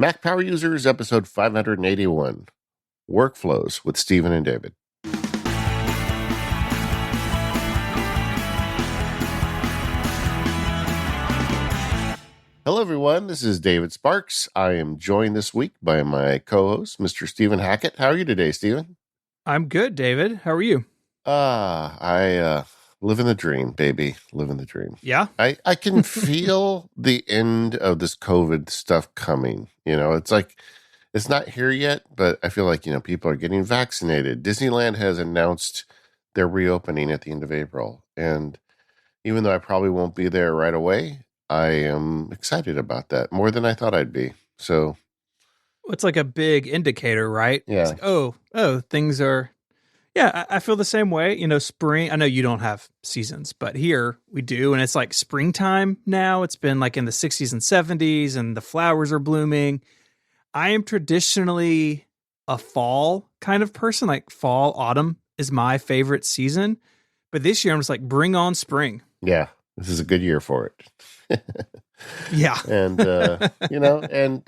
Mac Power Users, episode 581, Workflows with Stephen and David. Hello, everyone. This is David Sparks. I am joined this week by my co-host, Mr. Stephen Hackett. How are you today, Stephen? I'm good, David. How are you? I living the dream, baby. Living the dream. Yeah? I can feel the end of this COVID stuff coming. You know, it's like, it's not here yet, but I feel like, people are getting vaccinated. Disneyland has announced their reopening at the end of April. And even though I probably won't be there right away, I am excited about that more than I thought I'd be. So It's like a big indicator, right? yeah. It's like, oh, things are... Yeah, I feel the same way. Spring, I know you don't have seasons, but here we do. And it's like springtime now. It's been like in the 60s and 70s and the flowers are blooming. I am traditionally a fall kind of person. Like fall, autumn is my favorite season. But this year I'm just like, bring on spring. Yeah, this is a good year for it. Yeah. And,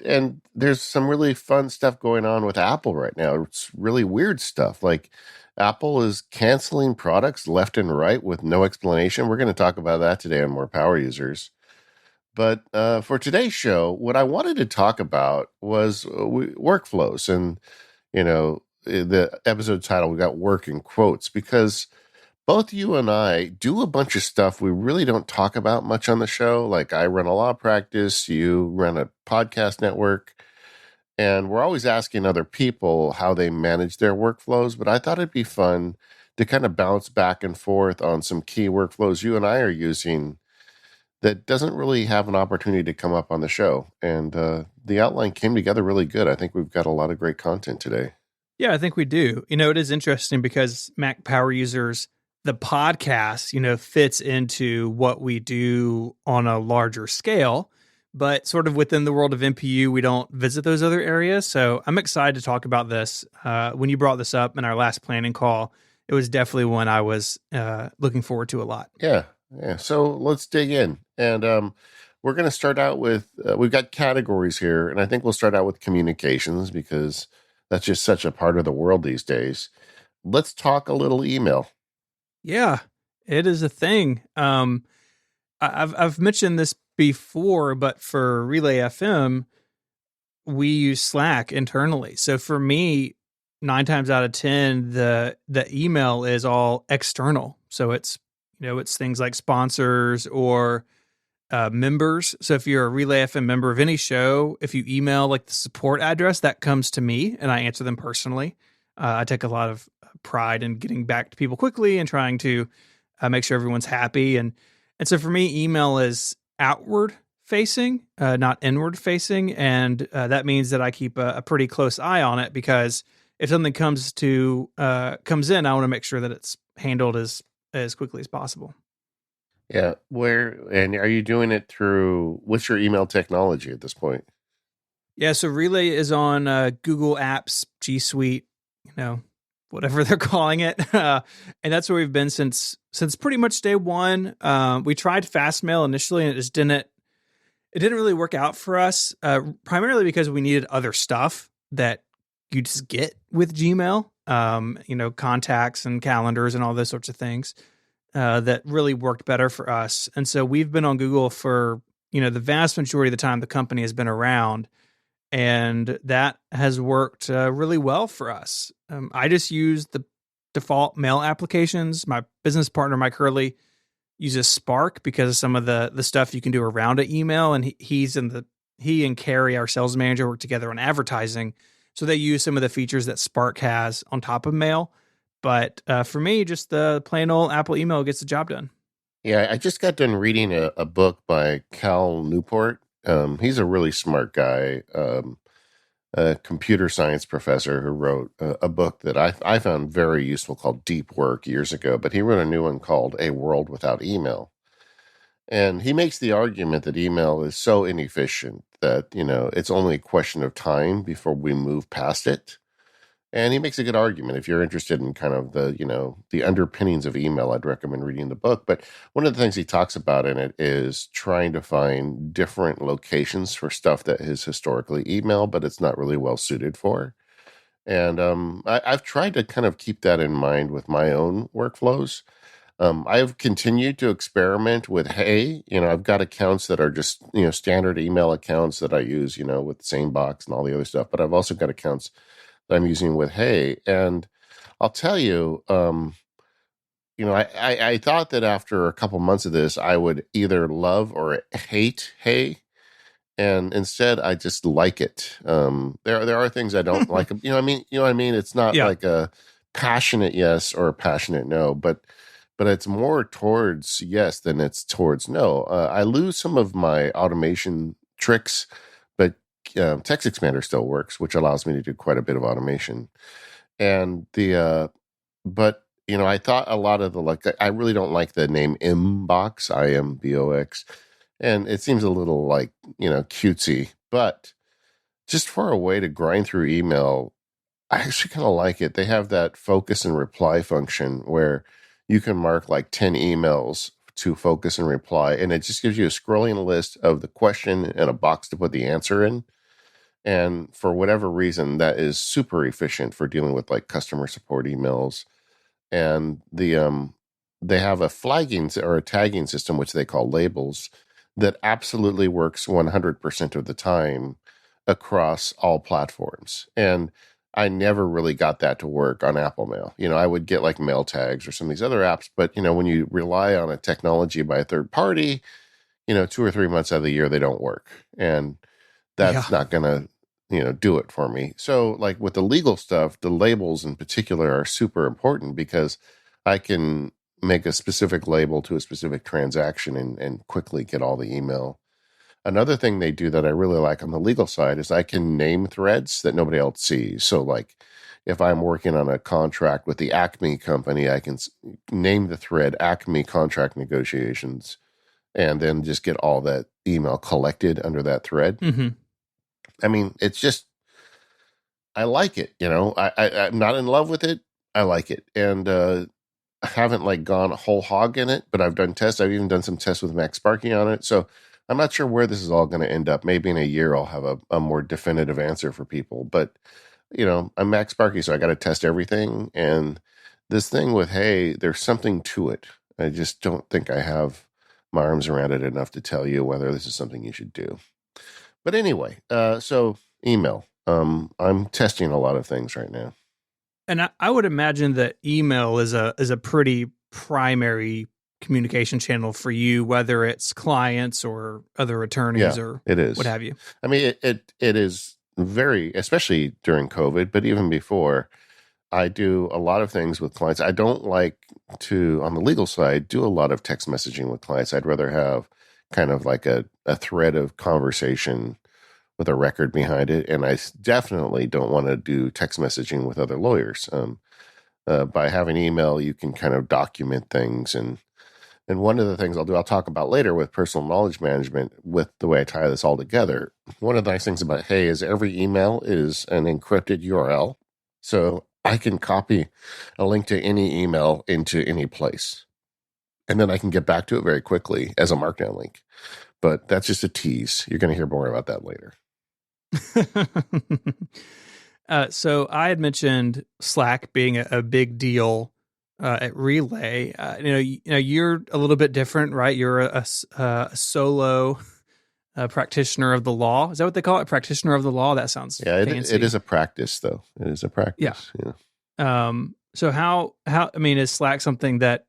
and there's some really fun stuff going on with Apple right now. It's really weird stuff. Like Apple is canceling products left and right with no explanation. We're going to talk about that today on More Power Users. But for today's show, what I wanted to talk about was workflows. And, the episode title, we got work in quotes, because both you and I do a bunch of stuff we really don't talk about much on the show. Like I run a law practice, you run a podcast network, and we're always asking other people how they manage their workflows. But I thought it'd be fun to kind of bounce back and forth on some key workflows you and I are using that doesn't really have an opportunity to come up on the show. And the outline came together really good. I think we've got a lot of great content today. Yeah, I think we do. It is interesting because Mac Power Users, the podcast, fits into what we do on a larger scale, but sort of within the world of MPU, we don't visit those other areas. So I'm excited to talk about this. When you brought this up in our last planning call, it was definitely one I was looking forward to a lot. Yeah. So let's dig in. And we're going to start out with, we've got categories here, and I think we'll start out with communications because that's just such a part of the world these days. Let's talk a little email. Yeah, it is a thing. I've mentioned this before, but for Relay FM, we use Slack internally. So for me, 9 times out of 10, the email is all external. So it's things like sponsors or members. So if you're a Relay FM member of any show, if you email like the support address, that comes to me and I answer them personally. I take a lot of pride in getting back to people quickly and trying to make sure everyone's happy. And so for me, email is outward facing, not inward facing. And that means that I keep a pretty close eye on it because if something comes in, I want to make sure that it's handled as quickly as possible. Yeah. And are you doing it through, what's your email technology at this point? Yeah. So Relay is on Google Apps, G Suite, whatever they're calling it. And that's where we've been since pretty much day one. We tried Fastmail initially and it didn't really work out for us, primarily because we needed other stuff that you just get with Gmail, contacts and calendars and all those sorts of things that really worked better for us. And so we've been on Google for, the vast majority of the time the company has been around. And that has worked really well for us. I just use the default mail applications. My business partner, Mike Hurley, uses Spark because of some of the stuff you can do around an email. And he and Carrie, our sales manager, work together on advertising. So they use some of the features that Spark has on top of mail. But for me, just the plain old Apple email gets the job done. Yeah, I just got done reading a book by Cal Newport. He's a really smart guy, a computer science professor who wrote a book that I found very useful called Deep Work years ago, but he wrote a new one called A World Without Email. And he makes the argument that email is so inefficient that, it's only a question of time before we move past it. And he makes a good argument. If you're interested in kind of the, the underpinnings of email, I'd recommend reading the book. But one of the things he talks about in it is trying to find different locations for stuff that is historically email, but it's not really well suited for. And I've tried to kind of keep that in mind with my own workflows. I've continued to experiment with Hey. I've got accounts that are just, standard email accounts that I use, with SaneBox and all the other stuff. But I've also got accounts that I'm using with Hey. And I'll tell you, I thought that after a couple months of this, I would either love or hate Hey. And instead, I just like it. There are things I don't like. You know what I mean. It's not Yeah. like a passionate yes or a passionate no, but it's more towards yes than it's towards no. I lose some of my automation tricks, but Text Expander still works, which allows me to do quite a bit of automation. And but I thought a lot of the I really don't like the name Imbox, Imbox, and it seems a little like cutesy, but just for a way to grind through email, I actually kind of like it. They have that focus and reply function where you can mark like 10 emails to focus and reply, and it just gives you a scrolling list of the question and a box to put the answer in. And for whatever reason, that is super efficient for dealing with like customer support emails. And they have a flagging or a tagging system, which they call labels, that absolutely works 100% of the time across all platforms. And I never really got that to work on Apple Mail. I would get like mail tags or some of these other apps, but when you rely on a technology by a third party, 2 or 3 months out of the year they don't work, and Yeah. that's not gonna do it for me. So like with the legal stuff, the labels in particular are super important because I can make a specific label to a specific transaction and quickly get all the email. Another thing they do that I really like on the legal side is I can name threads that nobody else sees. So, like, if I'm working on a contract with the Acme company, I can name the thread Acme contract negotiations and then just get all that email collected under that thread. Hmm. I mean, it's just, I like it. I'm not in love with it. I like it. And I haven't like gone whole hog in it, but I've done tests. I've even done some tests with MacSparky on it. So I'm not sure where this is all going to end up. Maybe in a year I'll have a more definitive answer for people. But I'm MacSparky, so I got to test everything. And this thing with Hey, there's something to it. I just don't think I have my arms around it enough to tell you whether this is something you should do. But anyway, so email. I'm testing a lot of things right now. And I would imagine that email is a pretty primary communication channel for you, whether it's clients or other attorneys Yeah, or it is. what have you. I mean, it is very, especially during COVID, but even before, I do a lot of things with clients. I don't like to, on the legal side, do a lot of text messaging with clients. I'd rather have kind of like a thread of conversation with a record behind it. And I definitely don't want to do text messaging with other lawyers. By having email, you can kind of document things. And one of the things I'll talk about later with personal knowledge management, with the way I tie this all together. One of the nice things about Hey is every email is an encrypted URL. So I can copy a link to any email into any place. And then I can get back to it very quickly as a markdown link. But that's just a tease. You're going to hear more about that later. So I had mentioned Slack being a big deal at Relay. You're a little bit different, right? You're a solo practitioner of the law. Is that what they call it? Practitioner of the law? That sounds fancy. It is a practice, though. It is a practice. Yeah. So how I mean, is Slack something that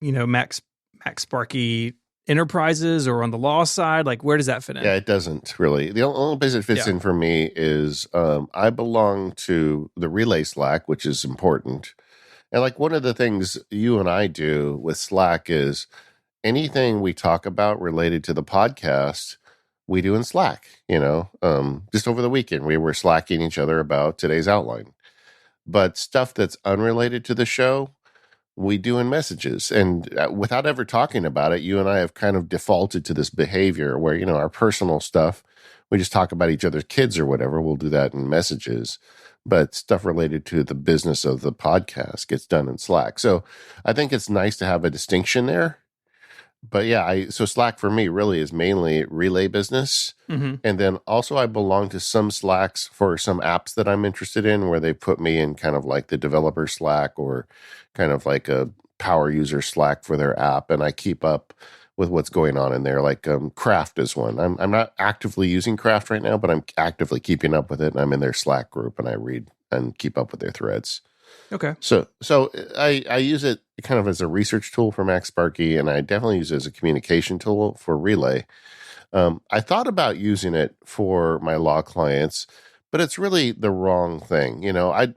MacSparky Enterprises or on the law side? Like, where does that fit in? Yeah, it doesn't really. The only place it fits in for me is I belong to the Relay Slack, which is important. And like one of the things you and I do with Slack is anything we talk about related to the podcast, we do in Slack. Just over the weekend, we were slacking each other about today's outline. But stuff that's unrelated to the show, we do in messages. And without ever talking about it, you and I have kind of defaulted to this behavior where, our personal stuff, we just talk about each other's kids or whatever. We'll do that in messages. but stuff related to the business of the podcast gets done in Slack. So I think it's nice to have a distinction there. But yeah, so Slack for me really is mainly relay business. Mm-hmm. And then also I belong to some Slacks for some apps that I'm interested in where they put me in kind of like the developer Slack or kind of like a power user Slack for their app. And I keep up with what's going on in there. Like Craft is one. I'm not actively using Craft right now, but I'm actively keeping up with it. And I'm in their Slack group and I read and keep up with their threads. Okay. So I use it kind of as a research tool for MacSparky, and I definitely use it as a communication tool for Relay. I thought about using it for my law clients, but it's really the wrong thing.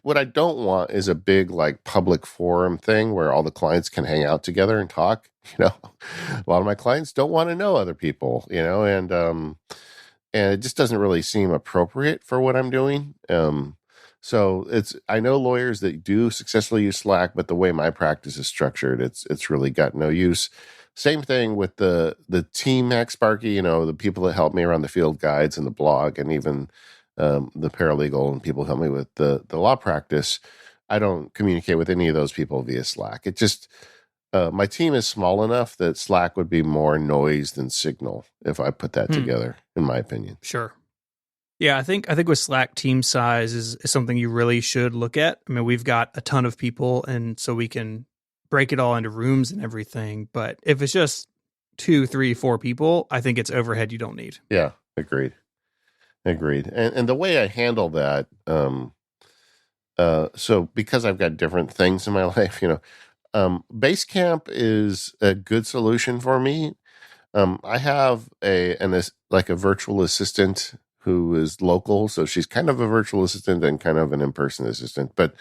What I don't want is a big like public forum thing where all the clients can hang out together and talk. A lot of my clients don't want to know other people. And it just doesn't really seem appropriate for what I'm doing. So I know lawyers that do successfully use Slack, but the way my practice is structured, it's really got no use. Same thing with the team MacSparky, the people that help me around the field guides and the blog, and even the paralegal and people who help me with the law practice. I don't communicate with any of those people via Slack. It just my team is small enough that Slack would be more noise than Signal if I put that together, in my opinion. Sure. Yeah, I think with Slack, team size is something you really should look at. I mean, we've got a ton of people, and so we can break it all into rooms and everything. But if it's just 2, 3, 4 people, I think it's overhead you don't need. Yeah, agreed. And the way I handle that, so because I've got different things in my life, Basecamp is a good solution for me. I have a virtual assistant who is local. So she's kind of a virtual assistant and kind of an in-person assistant. But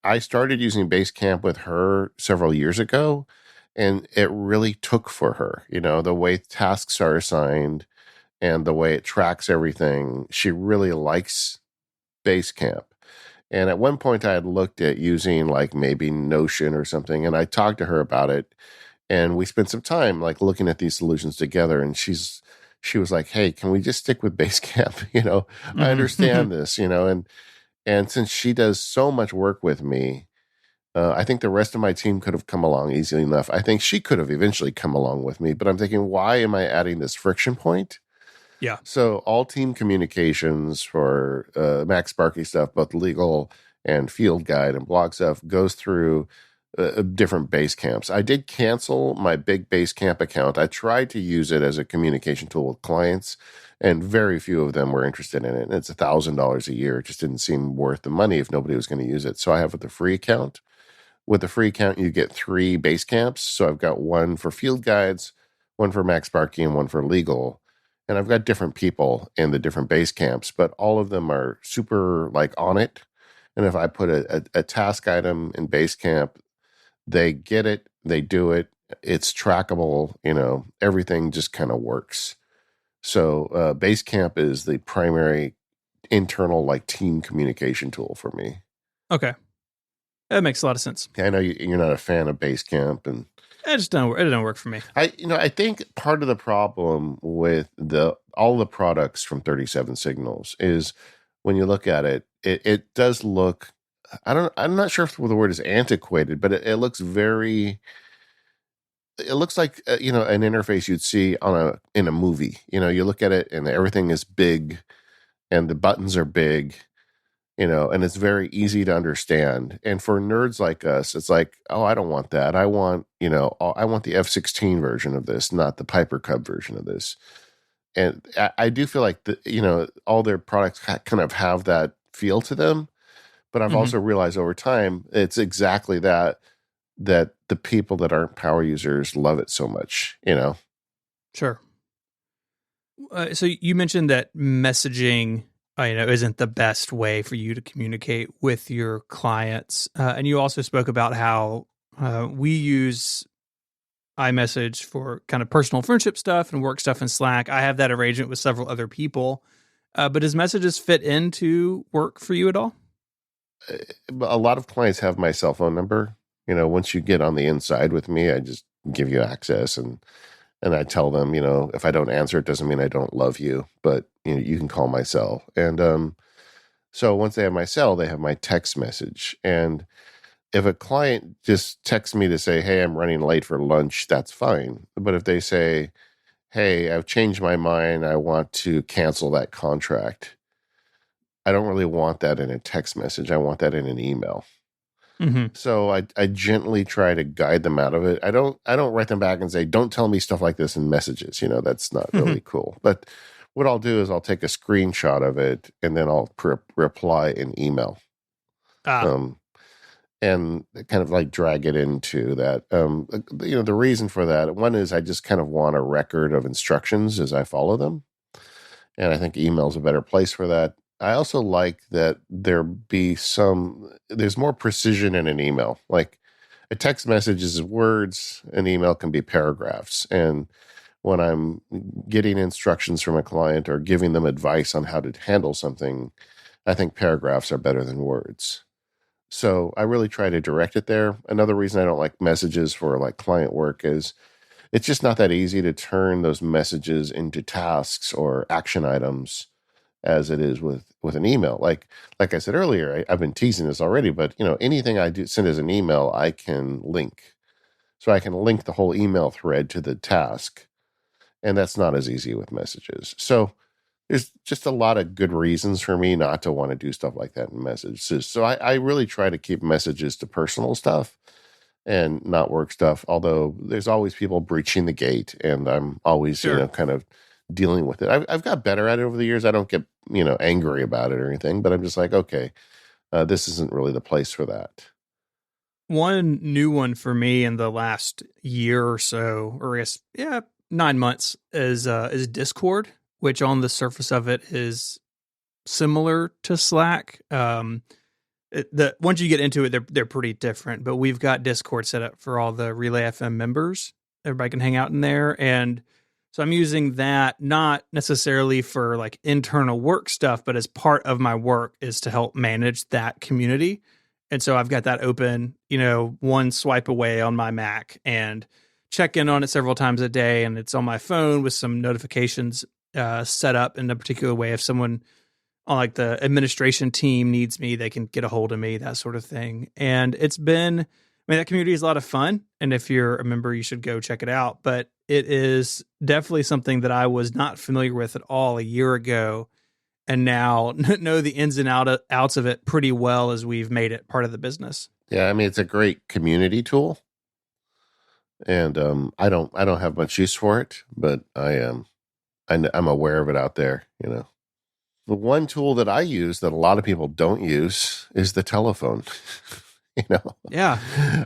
I started using Basecamp with her several years ago, and it really took for her. The way tasks are assigned and the way it tracks everything. She really likes Basecamp. And at one point I had looked at using like maybe Notion or something, and I talked to her about it. And we spent some time like looking at these solutions together, and she was like, "Hey, can we just stick with Basecamp? I understand this, and since she does so much work with me, I think the rest of my team could have come along easily enough. I think she could have eventually come along with me, but I'm thinking, why am I adding this friction point? Yeah. So all team communications for MacSparky stuff, both legal and field guide and blog stuff, goes through different Basecamps. I did cancel my big Basecamp account. I tried to use it as a communication tool with clients, and very few of them were interested in it. And it's $1,000 a year. It just didn't seem worth the money if nobody was going to use it. So I have the free account. With the free account, you get 3 Basecamps. So I've got one for field guides, one for MacSparky, and one for legal. And I've got different people in the different Basecamps, but all of them are super like on it. And if I put a task item in Basecamp, they get it, they do it, it's trackable, everything just kind of works. So Basecamp is the primary internal like team communication tool for me. Okay. That makes a lot of sense. I know you're not a fan of Basecamp, and it don't work for me. I think part of the problem with all the products from 37 Signals is when you look at it, it does look, I'm not sure if the word is antiquated, but it looks it looks like an interface you'd see in a movie. You look at it and everything is big and the buttons are big, and it's very easy to understand. And for nerds like us, it's like, oh, I don't want that. I want the F16 version of this, not the Piper Cub version of this. And I do feel like all their products kind of have that feel to them. But I've also realized over time, it's exactly that the people that aren't power users love it so much, Sure. So you mentioned that messaging, isn't the best way for you to communicate with your clients. And you also spoke about how we use iMessage for kind of personal friendship stuff and work stuff in Slack. I have that arrangement with several other people. But does messages fit into work for you at all? A lot of clients have my cell phone number. Once you get on the inside with me, I just give you access, and I tell them, if I don't answer, it doesn't mean I don't love you, but you can call my cell. And So once they have my cell, they have my text message. And if a client just texts me to say, hey, I'm running late for lunch, that's fine. But if they say, hey, I've changed my mind, I want to cancel that contract, I don't really want that in a text message. I want that in an email. Mm-hmm. So I gently try to guide them out of it. I don't write them back and say, don't tell me stuff like this in messages. That's not really cool. But what I'll do is I'll take a screenshot of it and then I'll reply in email. Ah. Um, and kind of like drag it into that. The reason for that, one is I just kind of want a record of instructions as I follow them. And I think email's a better place for that. I also like that there's more precision in an email. Like a text message is words, an email can be paragraphs. And when I'm getting instructions from a client or giving them advice on how to handle something, I think paragraphs are better than words. So I really try to direct it there. Another reason I don't like messages for like client work is it's just not that easy to turn those messages into tasks or action items as it is with an email. Like I said earlier, I've been teasing this already, but anything I do send as an email, I can link. So I can link the whole email thread to the task, and that's not as easy with messages. So there's just a lot of good reasons for me not to want to do stuff like that in messages. So I really try to keep messages to personal stuff and not work stuff. Although there's always people breaching the gate, and I'm always Sure. kind of dealing with it. I've got better at it over the years. I don't get angry about it or anything, but I'm just like, okay, this isn't really the place for that. One new one for me in the last year or so, or I guess, yeah, 9 months is Discord, which on the surface of it is similar to Slack. The once you get into it, they're pretty different. But we've got Discord set up for all the Relay FM members. Everybody can hang out in there, and so I'm using that not necessarily for like internal work stuff, but as part of my work is to help manage that community. And so I've got that open, one swipe away on my Mac and check in on it several times a day. And it's on my phone with some notifications set up in a particular way. If someone on like the administration team needs me, they can get a hold of me, that sort of thing. And that community is a lot of fun. And if you're a member, you should go check it out. But it is definitely something that I was not familiar with at all a year ago, and now know the ins and outs of it pretty well as we've made it part of the business. Yeah, I mean it's a great community tool, and I don't have much use for it, but I'm aware of it out there. The one tool that I use that a lot of people don't use is the telephone. Yeah.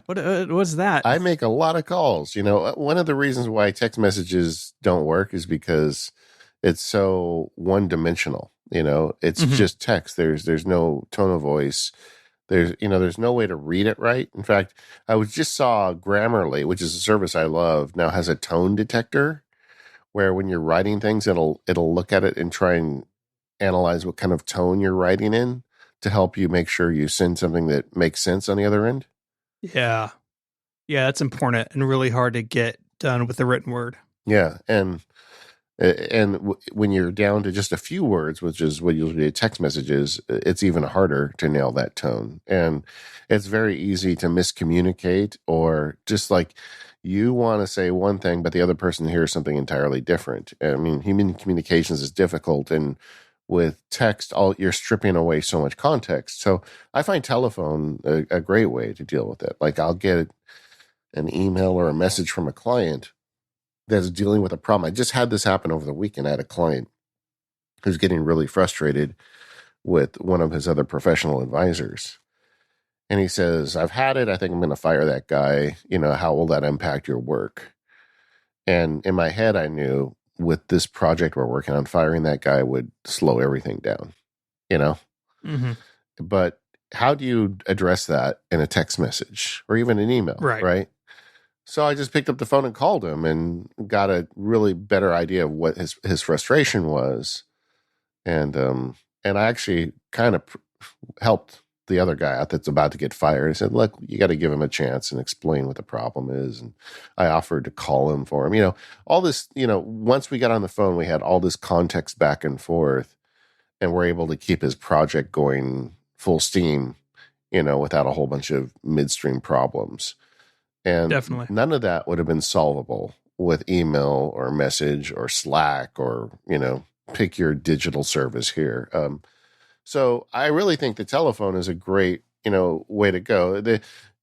What's that? I make a lot of calls. One of the reasons why text messages don't work is because it's so one dimensional. It's just text. There's no tone of voice. There's no way to read it right. In fact, just saw Grammarly, which is a service I love, now has a tone detector where when you're writing things, it'll look at it and try and analyze what kind of tone you're writing in to help you make sure you send something that makes sense on the other end. Yeah. Yeah, that's important and really hard to get done with the written word. Yeah, and when you're down to just a few words, which is what usually a text message is, it's even harder to nail that tone. And it's very easy to miscommunicate, or just like you want to say one thing, but the other person hears something entirely different. I mean, human communications is difficult, and with text, you're stripping away so much context. So I find telephone a great way to deal with it. Like I'll get an email or a message from a client that's dealing with a problem. I just had this happen over the weekend. I had a client who's getting really frustrated with one of his other professional advisors. And he says, I've had it. I think I'm going to fire that guy. How will that impact your work? And in my head, I knew with this project we're working on, firing that guy would slow everything down, Mm-hmm. But how do you address that in a text message or even an email? Right. So I just picked up the phone and called him and got a really better idea of what his frustration was. And I actually kind of helped the other guy out that's about to get fired. I said, look, you got to give him a chance and explain what the problem is. And I offered to call him for him. All this, once we got on the phone, we had all this context back and forth. and we're able to keep his project going full steam, without a whole bunch of midstream problems. And Definitely. none of that would have been solvable with email or message or Slack or, pick your digital service here. So I really think the telephone is a great, way to go.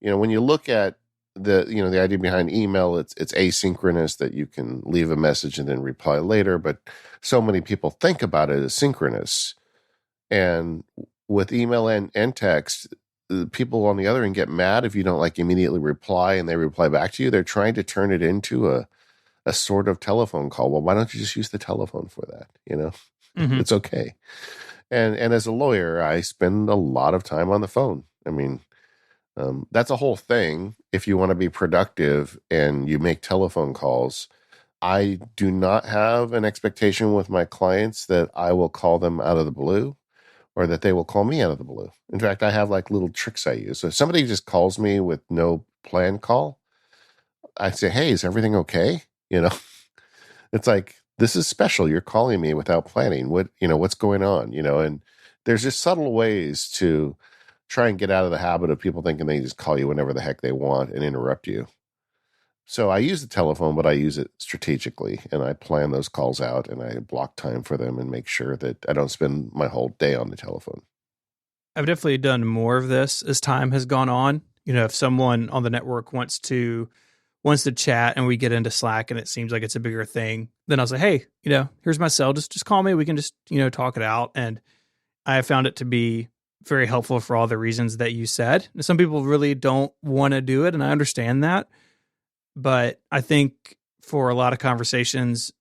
When you look at the idea behind email, it's asynchronous, that you can leave a message and then reply later. But so many people think about it as synchronous. And with email and text, the people on the other end get mad if you don't like immediately reply and they reply back to you. They're trying to turn it into a sort of telephone call. Well, why don't you just use the telephone for that? Hmm. It's okay. And as a lawyer, I spend a lot of time on the phone. I mean, that's a whole thing. If you want to be productive and you make telephone calls, I do not have an expectation with my clients that I will call them out of the blue or that they will call me out of the blue. In fact, I have like little tricks I use. So if somebody just calls me with no planned call, I say, "Hey, is everything okay?" It's like, this is special. You're calling me without planning. What's going on? And there's just subtle ways to try and get out of the habit of people thinking they just call you whenever the heck they want and interrupt you. So I use the telephone, but I use it strategically, and I plan those calls out and I block time for them and make sure that I don't spend my whole day on the telephone. I've definitely done more of this as time has gone on. If someone on the network wants to chat and we get into Slack and it seems like it's a bigger thing, then I'll say, "Hey, here's my cell. Just call me. We can just, talk it out." And I have found it to be very helpful for all the reasons that you said. Some people really don't want to do it, and I understand that. But I think for a lot of conversations,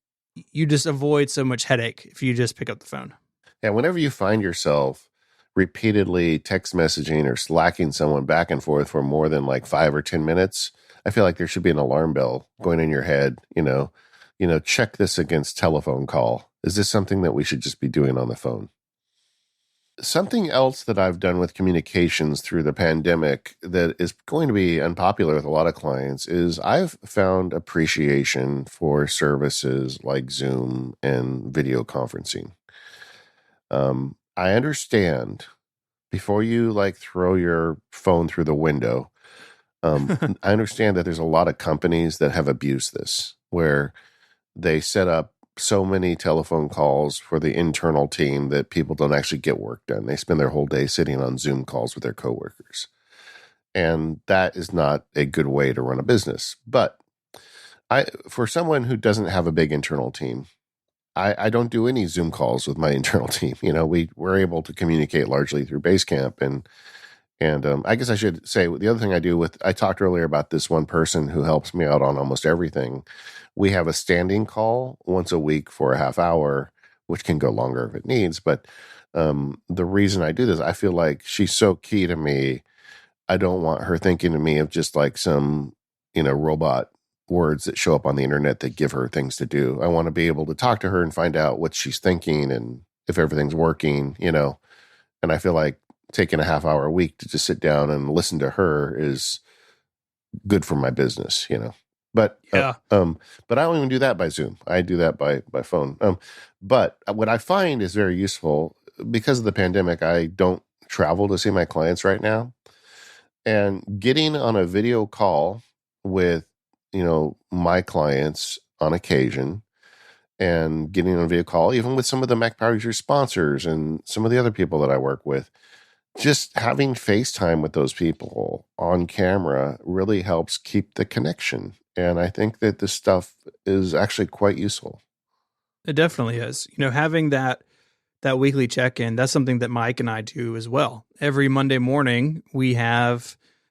you just avoid so much headache if you just pick up the phone. Yeah, whenever you find yourself repeatedly text messaging or slacking someone back and forth for more than like 5 or 10 minutes, I feel like there should be an alarm bell going in your head. Check this against telephone call. Is this something that we should just be doing on the phone? Something else that I've done with communications through the pandemic that is going to be unpopular with a lot of clients is I've found appreciation for services like Zoom and video conferencing. I understand, before you like throw your phone through the window, I understand that there's a lot of companies that have abused this, where they set up so many telephone calls for the internal team that people don't actually get work done. They spend their whole day sitting on Zoom calls with their coworkers. And that is not a good way to run a business. But for someone who doesn't have a big internal team, I don't do any Zoom calls with my internal team. We're able to communicate largely through Basecamp. And I guess I should say the other thing I talked earlier about this one person who helps me out on almost everything. We have a standing call once a week for a half hour, which can go longer if it needs. But the reason I do this, I feel like she's so key to me. I don't want her thinking of me of just like some, robot words that show up on the internet that give her things to do. I want to be able to talk to her and find out what she's thinking and if everything's working, and I feel like taking a half hour a week to just sit down and listen to her is good for my business, But Yeah. but I don't even do that by Zoom. I do that by phone. But what I find is very useful because of the pandemic. I don't travel to see my clients right now, and getting on a video call with my clients on occasion, and getting on a video call even with some of the Mac Power User sponsors and some of the other people that I work with. Just having FaceTime with those people on camera really helps keep the connection. And I think that this stuff is actually quite useful. It definitely is. Having that weekly check-in, that's something that Mike and I do as well. Every Monday morning,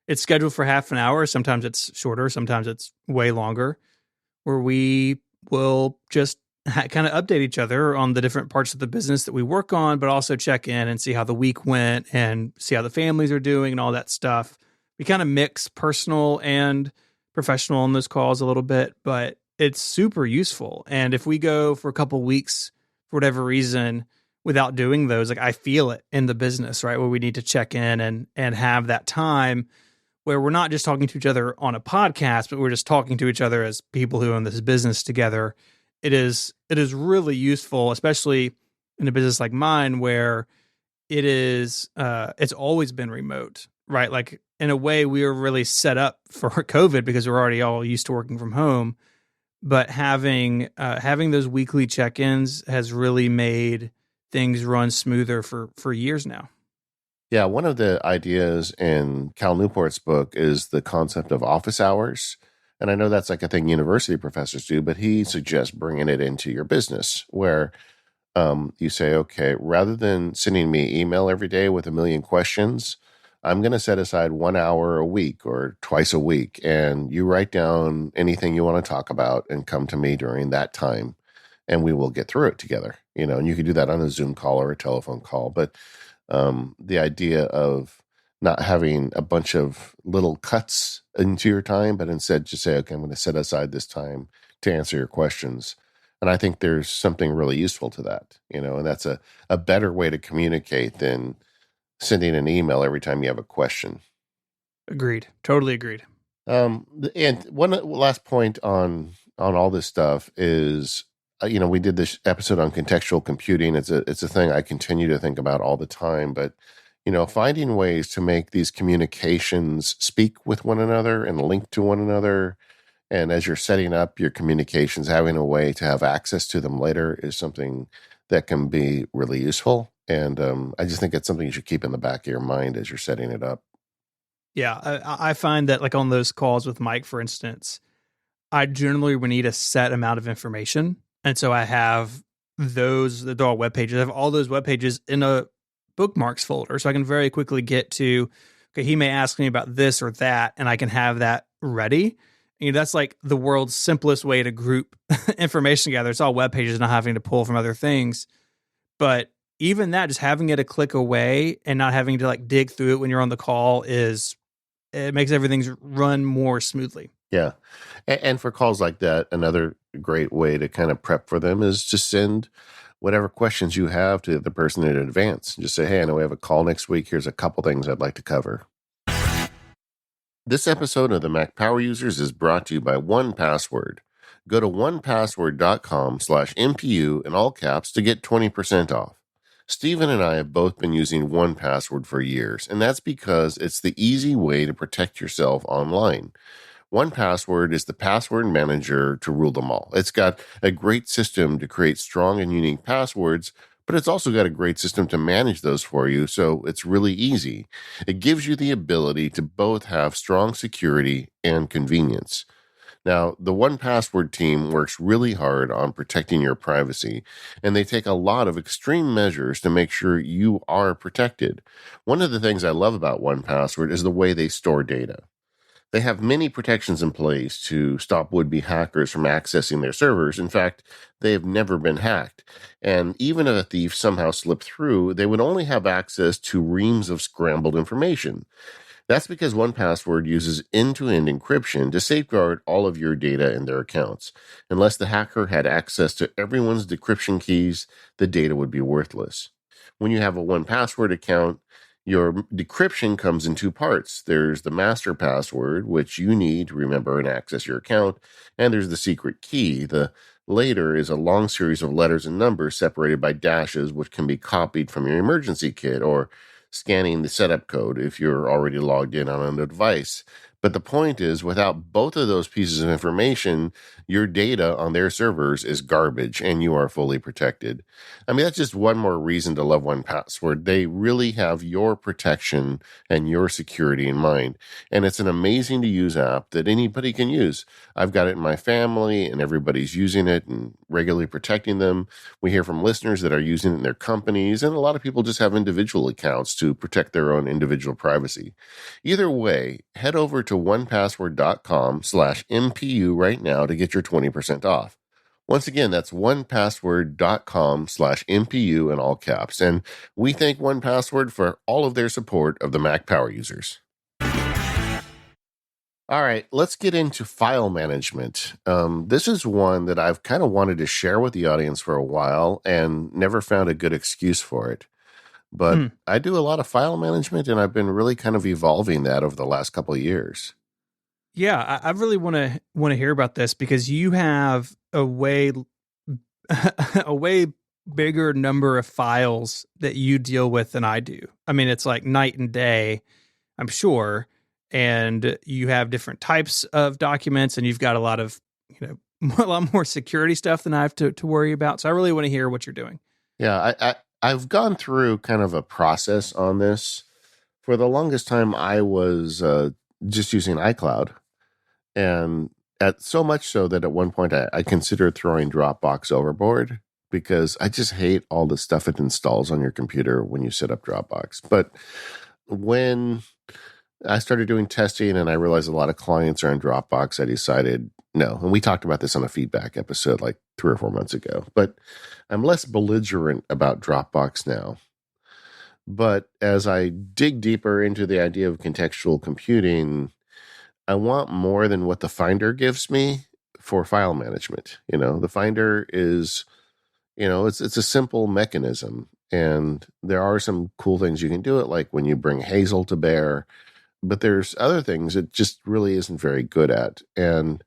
it's scheduled for half an hour. Sometimes it's shorter, sometimes it's way longer, where we will just kind of update each other on the different parts of the business that we work on, but also check in and see how the week went and see how the families are doing and all that stuff. We kind of mix personal and professional on those calls a little bit, but it's super useful. And if we go for a couple weeks for whatever reason without doing those, like I feel it in the business, right? Where we need to check in and have that time where we're not just talking to each other on a podcast, but we're just talking to each other as people who own this business together. It is really useful, especially in a business like mine where it's always been remote, right? Like in a way we were really set up for COVID because we're already all used to working from home. But having those weekly check-ins has really made things run smoother for years now. Yeah, one of the ideas in Cal Newport's book is the concept of office hours. And I know that's like a thing university professors do, but he suggests bringing it into your business where you say, okay, rather than sending me email every day with a million questions, I'm going to set aside 1 hour a week or twice a week. And you write down anything you want to talk about and come to me during that time. And we will get through it together, and you can do that on a Zoom call or a telephone call. But the idea of not having a bunch of little cuts into your time, but instead just say, okay, I'm going to set aside this time to answer your questions. And I think there's something really useful to that, and that's a better way to communicate than sending an email every time you have a question. Agreed. Totally agreed. And one last point on all this stuff is, we did this episode on contextual computing. It's a thing I continue to think about all the time, but finding ways to make these communications speak with one another and link to one another. And as you're setting up your communications, having a way to have access to them later is something that can be really useful. And I just think it's something you should keep in the back of your mind as you're setting it up. Yeah, I find that like on those calls with Mike, for instance, I generally would need a set amount of information. And so I have they're all web pages. I have all those web pages in a bookmarks folder. So I can very quickly get to, okay, he may ask me about this or that, and I can have that ready. That's like the world's simplest way to group information together. It's all web pages, not having to pull from other things. But even that, just having it a click away and not having to like dig through it when you're on the call it makes everything run more smoothly. Yeah. And for calls like that, another great way to kind of prep for them is just send whatever questions you have to the person in advance. Just say, hey, I know we have a call next week. Here's a couple things I'd like to cover. This episode of the Mac Power Users is brought to you by 1Password. Go to 1password.com/MPU in all caps to get 20% off. Stephen and I have both been using 1Password for years, and that's because it's the easy way to protect yourself online. 1Password is the password manager to rule them all. It's got a great system to create strong and unique passwords, but it's also got a great system to manage those for you, so it's really easy. It gives you the ability to both have strong security and convenience. Now, the 1Password team works really hard on protecting your privacy, and they take a lot of extreme measures to make sure you are protected. One of the things I love about 1Password is the way they store data. They have many protections in place to stop would-be hackers from accessing their servers. In fact, they have never been hacked. And even if a thief somehow slipped through, they would only have access to reams of scrambled information. That's because 1Password uses end-to-end encryption to safeguard all of your data in their accounts. Unless the hacker had access to everyone's decryption keys, the data would be worthless. When you have a 1Password account, your decryption comes in two parts. There's the master password, which you need to remember and access your account, and there's the secret key. The later is a long series of letters and numbers separated by dashes, which can be copied from your emergency kit or scanning the setup code if you're already logged in on a device. But the point is, without both of those pieces of information, your data on their servers is garbage and you are fully protected. I mean, that's just one more reason to love 1Password. They really have your protection and your security in mind. And it's an amazing to use app that anybody can use. I've got it in my family and everybody's using it and regularly protecting them. We hear from listeners that are using it in their companies, and a lot of people just have individual accounts to protect their own individual privacy. Either way, head over to 1password.com/MPU right now to get your 20% off. Once again, that's 1password.com/MPU in all caps. And we thank 1Password for all of their support of the Mac Power Users. All right, let's get into file management. This is one that I've kind of wanted to share with the audience for a while and never found a good excuse for it. But I do a lot of file management, and I've been really kind of evolving that over the last couple of years. Yeah, I really want to hear about this because you have a way a way bigger number of files that you deal with than I do. I mean, it's like night and day, I'm sure. And you have different types of documents, and you've got a lot of, you know, a lot more security stuff than I have to worry about. So I really want to hear what you're doing. Yeah, I've gone through kind of a process on this. For the longest time, I was just using iCloud, and at so much so that at one point I considered throwing Dropbox overboard because I just hate all the stuff it installs on your computer when you set up Dropbox. But when I started doing testing and I realized a lot of clients are on Dropbox, I decided no. And we talked about this on a feedback episode like 3 or 4 months ago. But I'm less belligerent about Dropbox now. But as I dig deeper into the idea of contextual computing, I want more than what the Finder gives me for file management. You know, the Finder is, it's a simple mechanism, and there are some cool things you can do it, like when you bring Hazel to bear. But there's other things it just really isn't very good at, and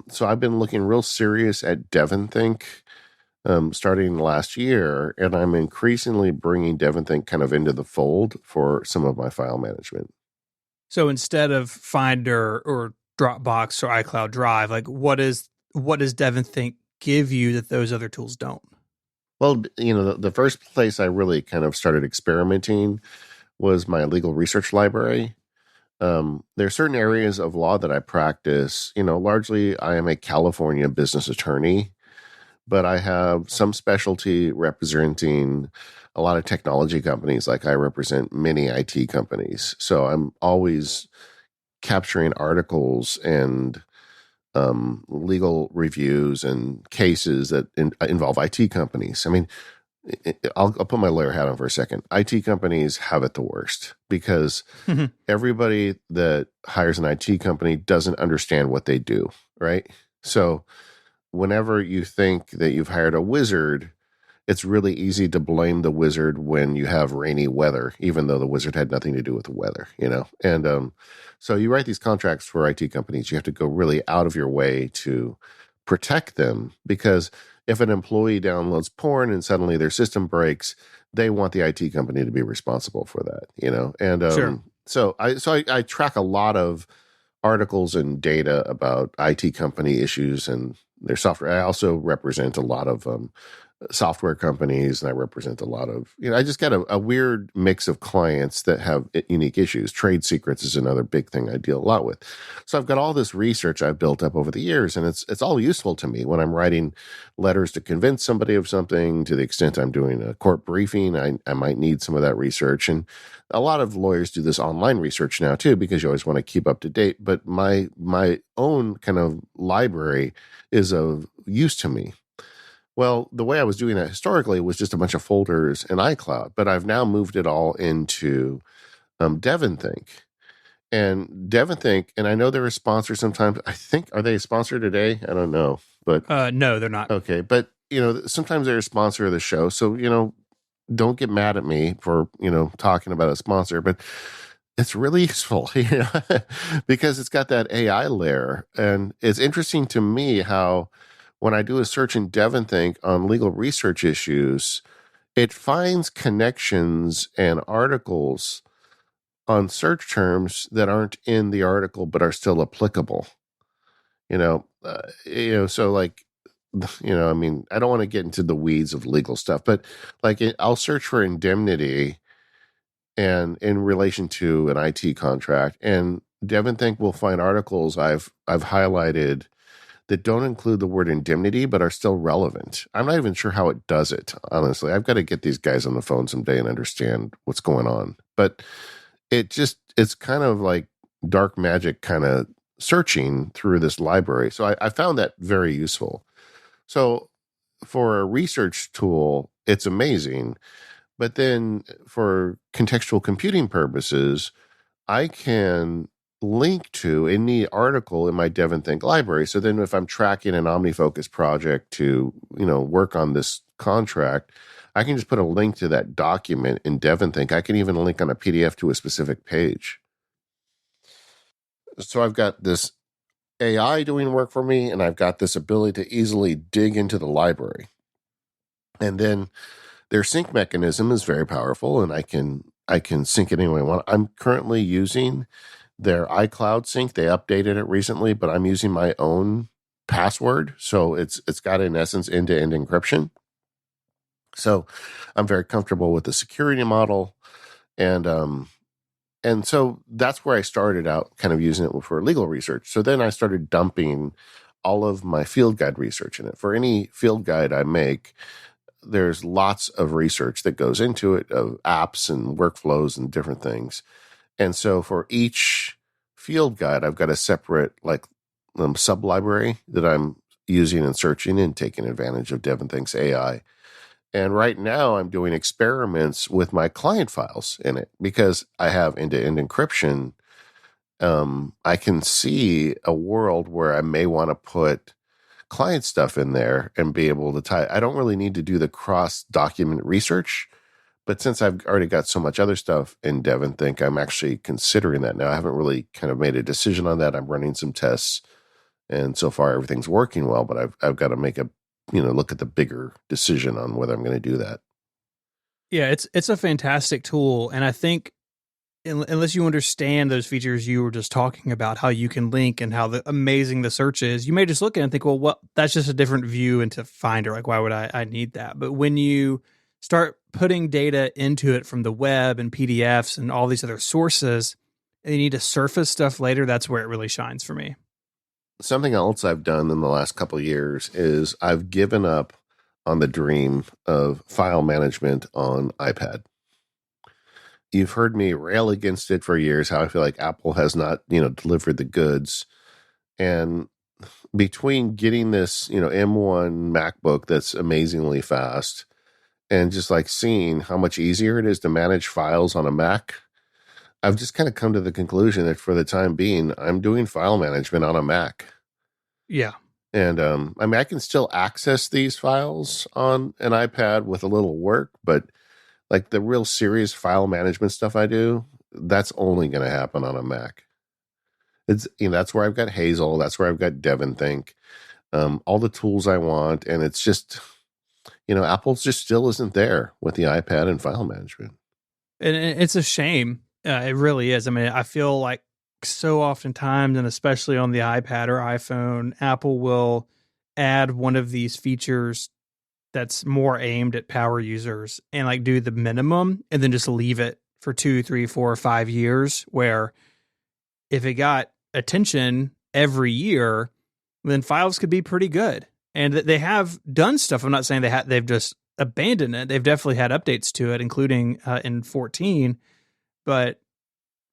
so I've been looking real serious at DevonThink starting last year, and I'm increasingly bringing DevonThink kind of into the fold for some of my file management. So instead of Finder or Dropbox or iCloud Drive, like what does Devon Think give you that those other tools don't? Well, the first place I really kind of started experimenting was my legal research library. There are certain areas of law that I practice. Largely I am a California business attorney, but I have some specialty representing a lot of technology companies. Like I represent many IT companies. So I'm always capturing articles and legal reviews and cases that involve IT companies. I mean, I'll put my lawyer hat on for a second. IT companies have it the worst because everybody that hires an IT company doesn't understand what they do, right? So whenever you think that you've hired a wizard, it's really easy to blame the wizard when you have rainy weather, even though the wizard had nothing to do with the weather. And so you write these contracts for IT companies. You have to go really out of your way to protect them, because if an employee downloads porn and suddenly their system breaks, they want the IT company to be responsible for that. And Sure. I track a lot of articles and data about IT company issues and their software. I also represent a lot of software companies, and I represent a lot of, I just got a weird mix of clients that have unique issues. Trade secrets is another big thing I deal a lot with. So I've got all this research I've built up over the years, and it's all useful to me when I'm writing letters to convince somebody of something. To the extent I'm doing a court briefing, I might need some of that research. And a lot of lawyers do this online research now too, because you always want to keep up to date. But my own kind of library is of use to me. Well, the way I was doing that historically was just a bunch of folders in iCloud, but I've now moved it all into DevonThink. And DevonThink, and I know they're a sponsor sometimes. I think, are they a sponsor today? I don't know, but No, they're not. okay. But sometimes they're a sponsor of the show, so don't get mad at me for talking about a sponsor, but it's really useful, because it's got that AI layer, and it's interesting to me how, when I do a search in DevonThink on legal research issues, it finds connections and articles on search terms that aren't in the article but are still applicable. So like, I mean, I don't want to get into the weeds of legal stuff, but like I'll search for indemnity and in relation to an IT contract, and DevonThink will find articles I've highlighted that don't include the word indemnity but are still relevant. I'm not even sure how it does it, honestly. I've got to get these guys on the phone someday and understand what's going on. But it's kind of like dark magic kind of searching through this library. So I found that very useful. So for a research tool, it's amazing. But then for contextual computing purposes, I can link to any article in my DevonThink library. So then if I'm tracking an OmniFocus project to, work on this contract, I can just put a link to that document in DevonThink. I can even link on a PDF to a specific page. So I've got this AI doing work for me, and I've got this ability to easily dig into the library. And then their sync mechanism is very powerful, and I can sync it any way I want. I'm currently using their iCloud sync. They updated it recently, but I'm using my own password, so it's got in essence end-to-end encryption. So I'm very comfortable with the security model, and so that's where I started out, kind of using it for legal research. So then I started dumping all of my field guide research in it. For any field guide I make, there's lots of research that goes into it, of apps and workflows and different things. And so for each field guide, I've got a separate sub library that I'm using and searching and taking advantage of DevonThink's AI. And right now I'm doing experiments with my client files in it because I have end-to-end encryption. I can see a world where I may want to put client stuff in there and be able to tie. I don't really need to do the cross document research, but since I've already got so much other stuff in DevonThink, I'm actually considering that now. I haven't really kind of made a decision on that. I'm running some tests, and so far everything's working well, but I've got to make a look at the bigger decision on whether I'm going to do that. Yeah, it's a fantastic tool, and I think unless you understand those features you were just talking about, how you can link and how amazing the search is, you may just look at it and think, well, what? That's just a different view into Finder. Like, why would I need that? But when you start putting data into it from the web and PDFs and all these other sources, and you need to surface stuff later, that's where it really shines for me. Something else I've done in the last couple of years is I've given up on the dream of file management on iPad. You've heard me rail against it for years, how I feel like Apple has not, delivered the goods. And between getting this, M1 MacBook that's amazingly fast and just like seeing how much easier it is to manage files on a Mac, I've just kind of come to the conclusion that for the time being, I'm doing file management on a Mac. Yeah. And I can still access these files on an iPad with a little work, but like the real serious file management stuff I do, that's only going to happen on a Mac. It's that's where I've got Hazel, that's where I've got DevonThink, all the tools I want, and it's just Apple's just still isn't there with the iPad and file management. And it's a shame. It really is. I mean, I feel like so oftentimes, and especially on the iPad or iPhone, Apple will add one of these features that's more aimed at power users and like do the minimum and then just leave it for 2, 3, 4, 5 years, where if it got attention every year, then files could be pretty good. And they have done stuff. I'm not saying they've just abandoned it. They've definitely had updates to it, including in 14. But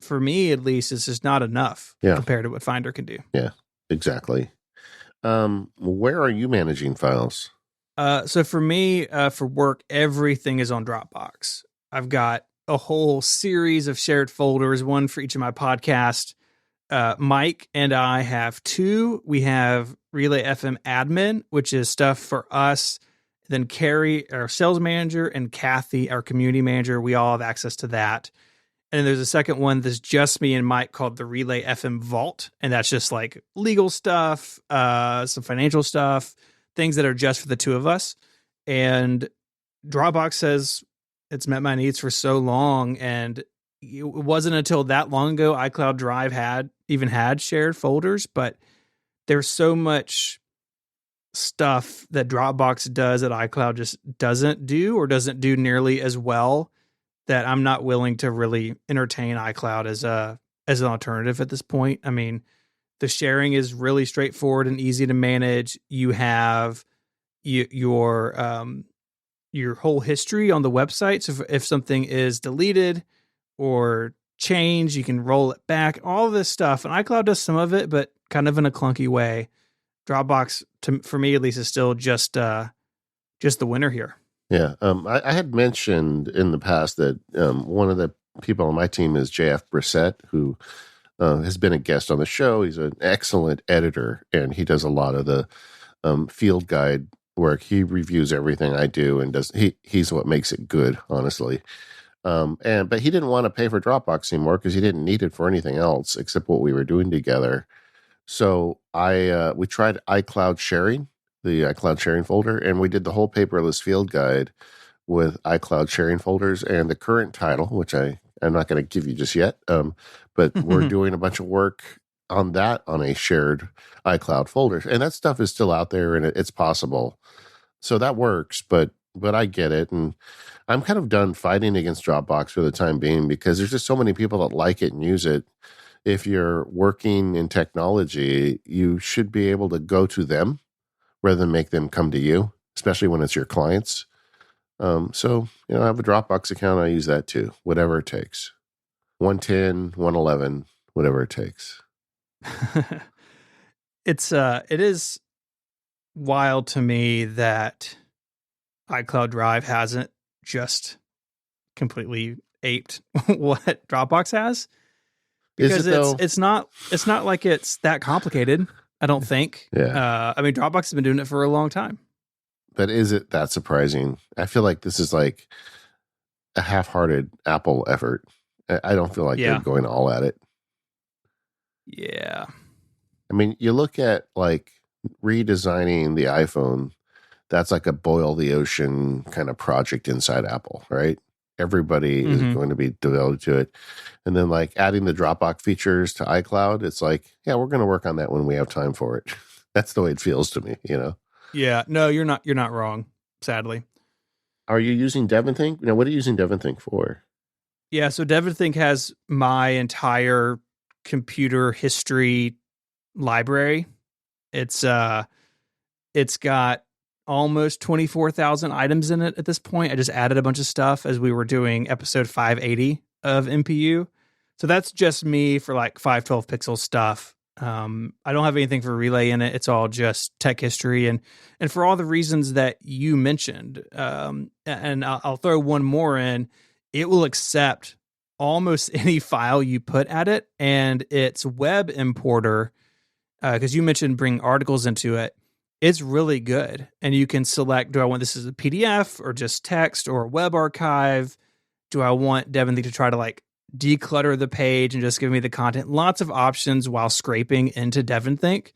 for me, at least, it's just not enough compared to what Finder can do. Yeah, exactly. Where are you managing files? So for me, for work, everything is on Dropbox. I've got a whole series of shared folders, one for each of my podcasts. Mike and I have two. We have Relay FM Admin, which is stuff for us. Then Carrie, our sales manager, and Kathy, our community manager, we all have access to that. And then there's a second one that's just me and Mike called the Relay FM Vault. And that's just like legal stuff, some financial stuff, things that are just for the two of us. And Dropbox says it's met my needs for so long. And it wasn't until that long ago iCloud Drive had shared folders, but there's so much stuff that Dropbox does that iCloud just doesn't do, or doesn't do nearly as well, that I'm not willing to really entertain iCloud as an alternative at this point. I mean, the sharing is really straightforward and easy to manage. You have your whole history on the website. So if something is deleted or changed, you can roll it back, all this stuff. And iCloud does some of it, but kind of in a clunky way. Dropbox, for me at least, is still just the winner here. Yeah. I had mentioned in the past that one of the people on my team is JF Brissett, who has been a guest on the show. He's an excellent editor, and he does a lot of the field guide work. He reviews everything I do, and he's what makes it good, honestly. But he didn't want to pay for Dropbox anymore because he didn't need it for anything else except what we were doing together. So we tried iCloud sharing, the iCloud sharing folder, and we did the whole paperless field guide with iCloud sharing folders. And the current title, which I'm not going to give you just yet, but we're doing a bunch of work on that on a shared iCloud folder, and that stuff is still out there, and it's possible. So that works, but I get it, and I'm kind of done fighting against Dropbox for the time being because there's just so many people that like it and use it. If you're working in technology, you should be able to go to them rather than make them come to you, especially when it's your clients. So, I have a Dropbox account. I use that too, whatever it takes. 110, 111, whatever it takes. It is wild to me that iCloud Drive hasn't just completely aped what Dropbox has, because it's not like it's that complicated. I don't think. Yeah. I mean, Dropbox has been doing it for a long time. But is it that surprising? I feel like this is like a half-hearted Apple effort. I don't feel like they're going all at it. Yeah. I mean, you look at like redesigning the iPhone, that's like a boil the ocean kind of project inside Apple, right? Everybody is going to be devoted to it. And then like adding the Dropbox features to iCloud, it's like, yeah, we're going to work on that when we have time for it. That's the way it feels to me, Yeah, no, you're not wrong, sadly. Are you using DevonThink? What are you using DevonThink for? Yeah, so DevonThink has my entire computer history library. It's got almost 24,000 items in it at this point. I just added a bunch of stuff as we were doing episode 580 of MPU. So that's just me for like 512 pixel stuff. I don't have anything for Relay in it. It's all just tech history, and for all the reasons that you mentioned. And I'll throw one more in. It will accept almost any file you put at it, and its web importer, because you mentioned bring articles into it. It's really good, and you can select: do I want this as a PDF or just text or a web archive? Do I want DevonThink to try to like declutter the page and just give me the content? Lots of options while scraping into DevonThink.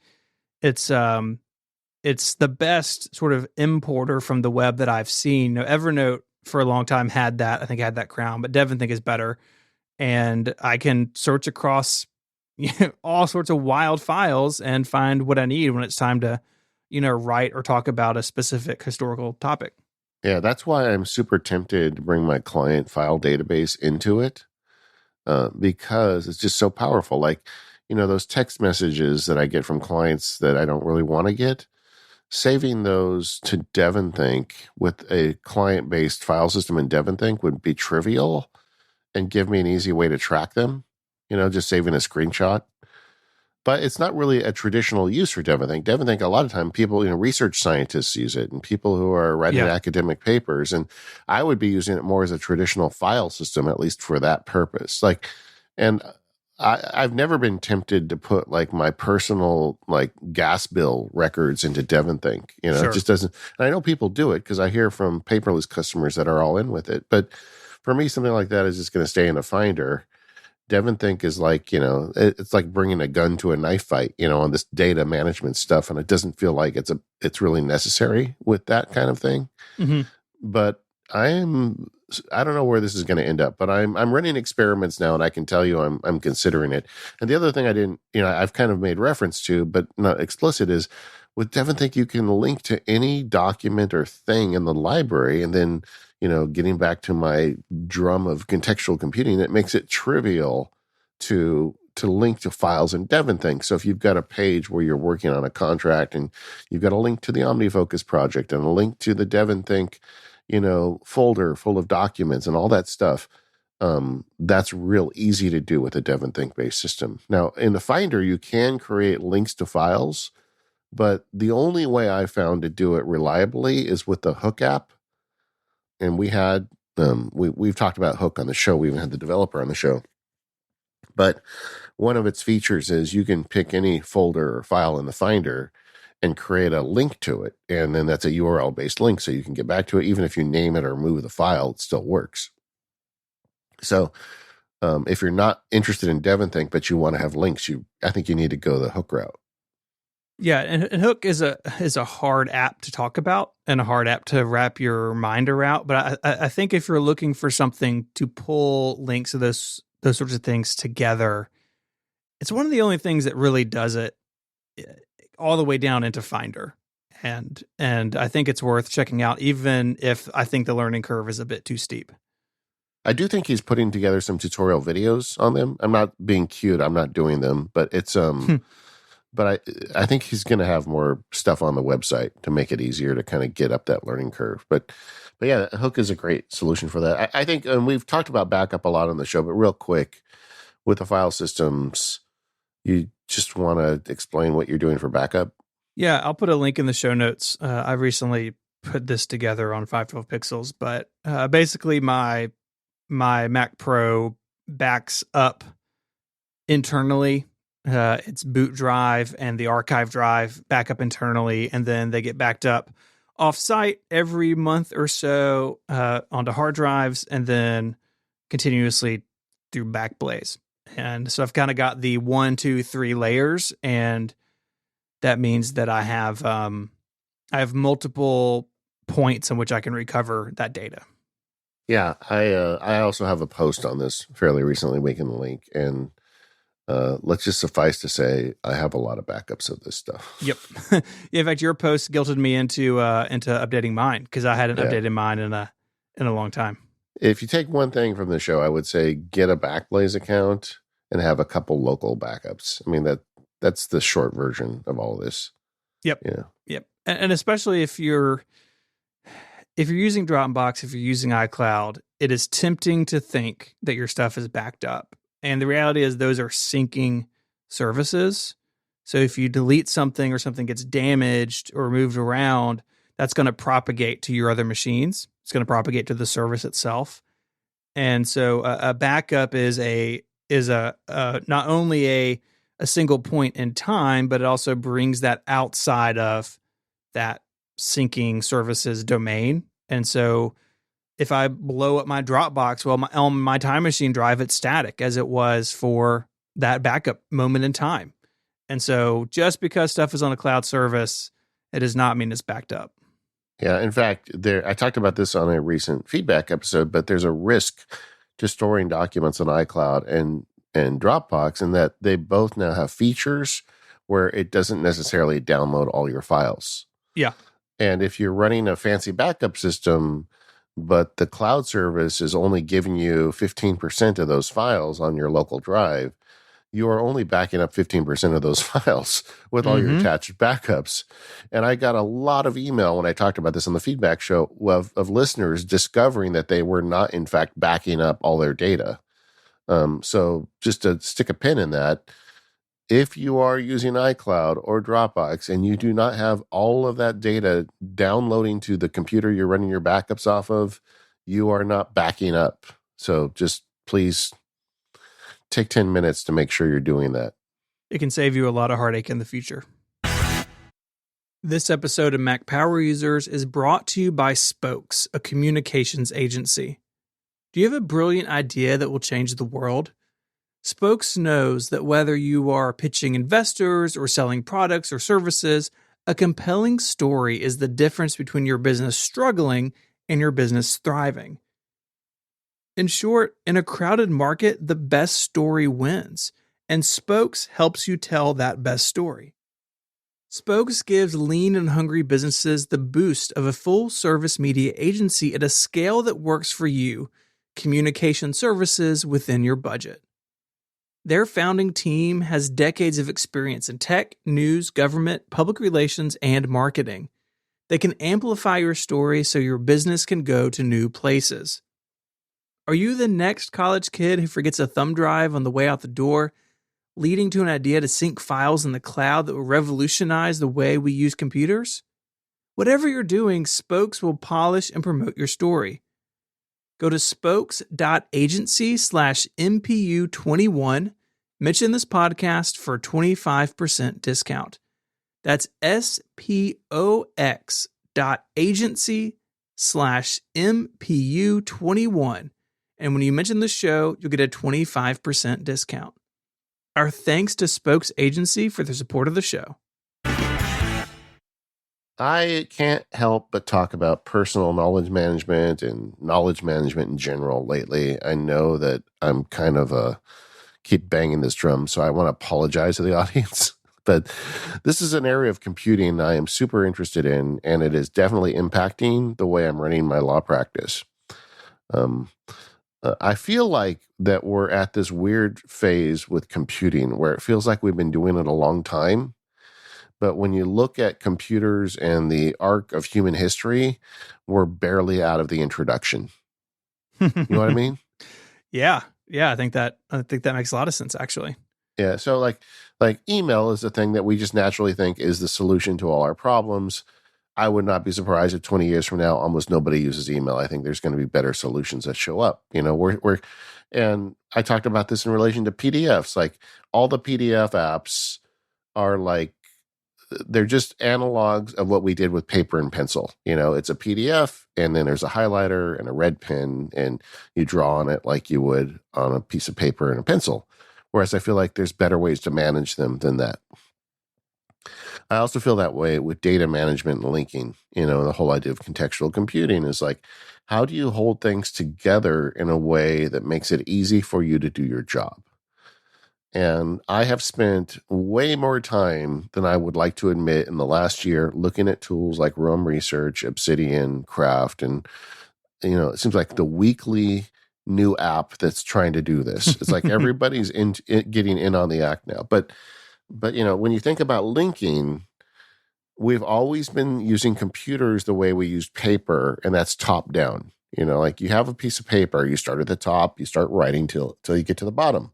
It's the best sort of importer from the web that I've seen. Evernote for a long time had that. I think I had that crown, but DevonThink is better. And I can search across all sorts of wild files and find what I need when it's time to, write or talk about a specific historical topic. Yeah, that's why I'm super tempted to bring my client file database into it. Because it's just so powerful. Like, those text messages that I get from clients that I don't really want to get, saving those to DevonThink with a client-based file system in DevonThink would be trivial and give me an easy way to track them, just saving a screenshot. But it's not really a traditional use for DevonThink. DevonThink, a lot of time, people, research scientists use it and people who are writing academic papers. And I would be using it more as a traditional file system, at least for that purpose. And I've never been tempted to put like my personal like gas bill records into DevonThink. It just doesn't. And I know people do it because I hear from paperless customers that are all in with it. But for me, something like that is just going to stay in a Finder. DevonThink is like, it's like bringing a gun to a knife fight, on this data management stuff. And it doesn't feel like it's really necessary with that kind of thing. Mm-hmm. But I don't know where this is going to end up, but I'm running experiments now, and I can tell you I'm considering it. And the other thing I've kind of made reference to, but not explicit, is with DevonThink, you can link to any document or thing in the library, and then getting back to my drum of contextual computing, it makes it trivial to link to files in DevonThink. So if you've got a page where you're working on a contract and you've got a link to the OmniFocus project and a link to the DevonThink, folder full of documents and all that stuff, that's real easy to do with a DevonThink-based system. Now, in the Finder, you can create links to files, but the only way I found to do it reliably is with the Hook app. And we had, we've talked about Hook on the show. We even had the developer on the show. But one of its features is you can pick any folder or file in the Finder and create a link to it. And then that's a URL-based link, so you can get back to it. Even if you name it or move the file, it still works. So if you're not interested in DevonThink, but you want to have links, I think you need to go the Hook route. Yeah, and Hook is a hard app to talk about and a hard app to wrap your mind around. But I think if you're looking for something to pull links of those sorts of things together, it's one of the only things that really does it all the way down into Finder. And I think it's worth checking out, even if I think the learning curve is a bit too steep. I do think he's putting together some tutorial videos on them. I'm not being cute. I'm not doing them, but it's but I think he's going to have more stuff on the website to make it easier to kind of get up that learning curve. But yeah, Hook is a great solution for that. I think, and we've talked about backup a lot on the show, but real quick with the file systems, you just want to explain what you're doing for backup. Yeah, I'll put a link in the show notes. I recently put this together on 512 Pixels, but basically my Mac Pro backs up internally. Its boot drive and the archive drive back up internally, and then they get backed up off-site every month or so onto hard drives, and then continuously through Backblaze. And so I've kind of got the 1, 2, 3 layers, and that means that I have multiple points in which I can recover that data. Yeah, I also have a post on this fairly recently. We can link, and let's just suffice to say, I have a lot of backups of this stuff. Yep. Yeah, in fact, your post guilted me into updating mine because I hadn't updated mine in a long time. If you take one thing from the show, I would say get a Backblaze account and have a couple local backups. I mean, that's the short version of all of this. Yep. Yeah. Yep. And especially if you're using Dropbox, if you're using iCloud, it is tempting to think that your stuff is backed up. And the reality is those are syncing services. So if you delete something or something gets damaged or moved around, that's going to propagate to your other machines. It's going to propagate to the service itself. And so a backup is not only a single point in time, but it also brings that outside of that syncing services domain. And so if I blow up my Dropbox, well, on my Time Machine drive, it's static as it was for that backup moment in time. And so just because stuff is on a cloud service, it does not mean it's backed up. Yeah. In fact, I talked about this on a recent feedback episode, but there's a risk to storing documents on iCloud and Dropbox in that they both now have features where it doesn't necessarily download all your files. Yeah. And if you're running a fancy backup system, but the cloud service is only giving you 15% of those files on your local drive, you are only backing up 15% of those files with all your attached backups. And I got a lot of email when I talked about this on the feedback show of listeners discovering that they were not, in fact, backing up all their data. So just to stick a pin in that, if you are using iCloud or Dropbox and you do not have all of that data downloading to the computer you're running your backups off of, you are not backing up. So just please take 10 minutes to make sure you're doing that. It can save you a lot of heartache in the future. This episode of Mac Power Users is brought to you by Spokes, a communications agency. Do you have a brilliant idea that will change the world? Spokes knows that whether you are pitching investors or selling products or services, a compelling story is the difference between your business struggling and your business thriving. In short, in a crowded market, the best story wins, and Spokes helps you tell that best story. Spokes gives lean and hungry businesses the boost of a full-service media agency at a scale that works for you, communication services within your budget. Their founding team has decades of experience in tech, news, government, public relations, and marketing. They can amplify your story so your business can go to new places. Are you the next college kid who forgets a thumb drive on the way out the door, leading to an idea to sync files in the cloud that will revolutionize the way we use computers? Whatever you're doing, Spokes will polish and promote your story. Go to spokes.agency/MPU21, mention this podcast for a 25% discount. That's SPOX.agency/MPU21. And when you mention the show, you'll get a 25% discount. Our thanks to Spokes Agency for their support of the show. I can't help but talk about personal knowledge management and knowledge management in general lately. I know that I'm kind of a keep banging this drum, so I want to apologize to the audience. But this is an area of computing I am super interested in, and it is definitely impacting the way I'm running my law practice. Um, I feel like that we're at this weird phase with computing where it feels like we've been doing it a long time. But when you look at computers and the arc of human history, we're barely out of the introduction. You know what I mean? Yeah. Yeah. I think that makes a lot of sense, actually. Yeah. So like email is the thing that we just naturally think is the solution to all our problems. I would not be surprised if 20 years from now, almost nobody uses email. I think there's going to be better solutions that show up. And I talked about this in relation to PDFs. Like all the PDF apps are like, they're just analogs of what we did with paper and pencil. It's a PDF and then there's a highlighter and a red pen and you draw on it like you would on a piece of paper and a pencil. Whereas I feel like there's better ways to manage them than that. I also feel that way with data management and linking. The whole idea of contextual computing is like, how do you hold things together in a way that makes it easy for you to do your job? And I have spent way more time than I would like to admit in the last year looking at tools like Roam Research, Obsidian, Craft, and it seems like the weekly new app that's trying to do this. It's like everybody's getting in on the act now. But when you think about linking, we've always been using computers the way we used paper, and that's top down. Like you have a piece of paper, you start at the top, you start writing till you get to the bottom.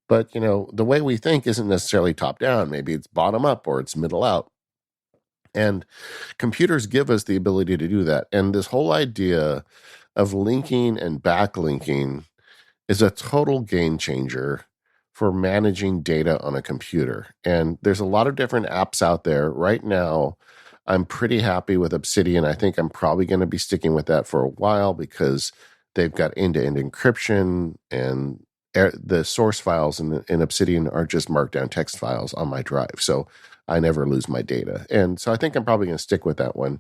But, the way we think isn't necessarily top down. Maybe it's bottom up or it's middle out. And computers give us the ability to do that. And this whole idea of linking and backlinking is a total game changer for managing data on a computer. And there's a lot of different apps out there. Right now, I'm pretty happy with Obsidian. I think I'm probably going to be sticking with that for a while because they've got end-to-end encryption and the source files in Obsidian are just markdown text files on my drive. So I never lose my data. And so I think I'm probably going to stick with that one.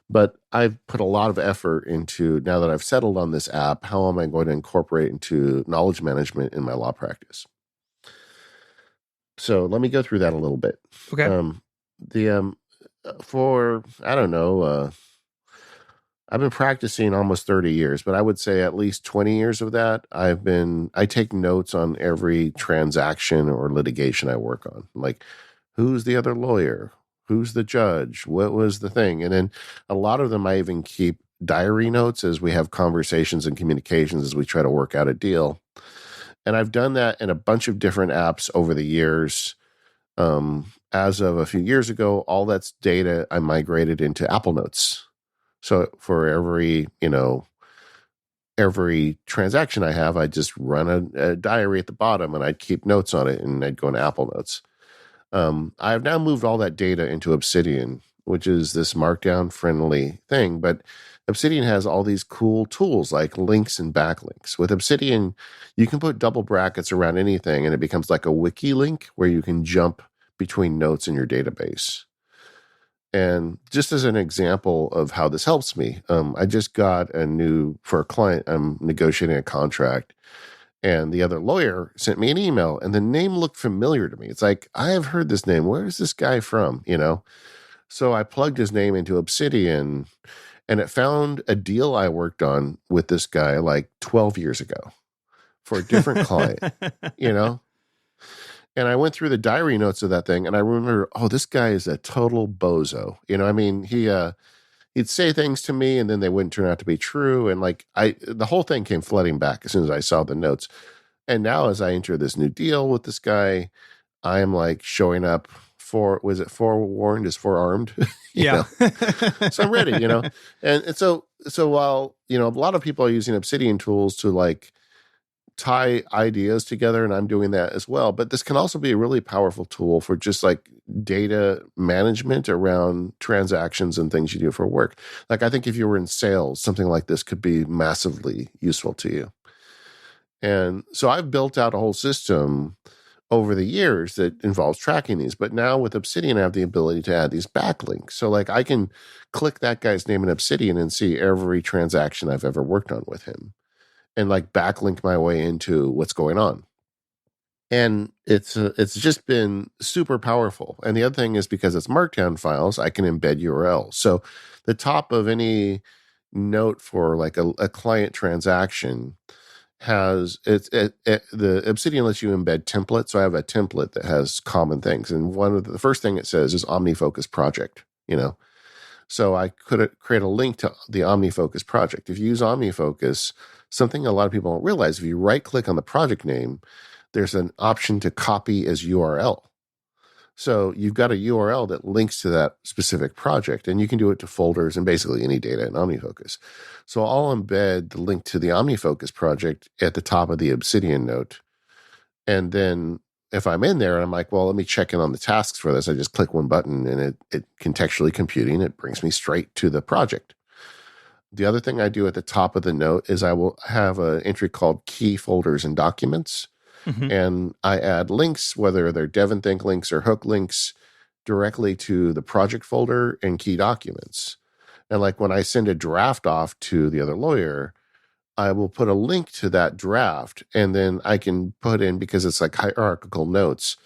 But I've put a lot of effort into, now that I've settled on this app, how am I going to incorporate into knowledge management in my law practice? So let me go through that a little bit. Okay. For, I don't know, I've been practicing almost 30 years, but I would say at least 20 years of that, I take notes on every transaction or litigation I work on. Like, who's the other lawyer? Who's the judge? What was the thing? And then a lot of them I even keep diary notes as we have conversations and communications as we try to work out a deal. And I've done that in a bunch of different apps over the years. As of a few years ago, all that's data I migrated into Apple Notes. So for every transaction I have, I just run a diary at the bottom and I'd keep notes on it and I'd go into Apple Notes. I've now moved all that data into Obsidian, which is this markdown friendly thing. But Obsidian has all these cool tools like links and backlinks. With Obsidian, you can put double brackets around anything and it becomes like a wiki link where you can jump between notes in your database. And just as an example of how this helps me, I just got for a client, I'm negotiating a contract, and the other lawyer sent me an email, and the name looked familiar to me. It's like, I have heard this name. Where is this guy from? So I plugged his name into Obsidian, and it found a deal I worked on with this guy like 12 years ago for a different client, you know? And I went through the diary notes of that thing, and I remember, oh, this guy is a total bozo. He'd say things to me, and then they wouldn't turn out to be true. And the whole thing came flooding back as soon as I saw the notes. And now, as I enter this new deal with this guy, I am like showing up was it forewarned is forearmed? Yeah. So I'm ready, And so while, a lot of people are using Obsidian tools to like tie ideas together, and I'm doing that as well. But this can also be a really powerful tool for just like data management around transactions and things you do for work. Like I think if you were in sales, something like this could be massively useful to you. And so I've built out a whole system over the years that involves tracking these. But now with Obsidian, I have the ability to add these backlinks. So like I can click that guy's name in Obsidian and see every transaction I've ever worked on with him and like backlink my way into what's going on. And it's just been super powerful. And the other thing is because it's Markdown files, I can embed URLs. So the top of any note for like a client transaction has the Obsidian lets you embed templates. So I have a template that has common things, and one of the first thing it says is OmniFocus project. So I could create a link to the OmniFocus project. If you use OmniFocus, something a lot of people don't realize, if you right click on the project name, there's an option to copy as URL. So you've got a URL that links to that specific project, and you can do it to folders and basically any data in OmniFocus. So I'll embed the link to the OmniFocus project at the top of the Obsidian note. And then if I'm in there and I'm like, well, let me check in on the tasks for this, I just click one button and it contextually computing, it brings me straight to the project. The other thing I do at the top of the note is I will have an entry called key folders and documents. Mm-hmm. And I add links, whether they're DevonThink links or hook links, directly to the project folder and key documents. And like when I send a draft off to the other lawyer, I will put a link to that draft, and then I can put in, because it's like hierarchical notes,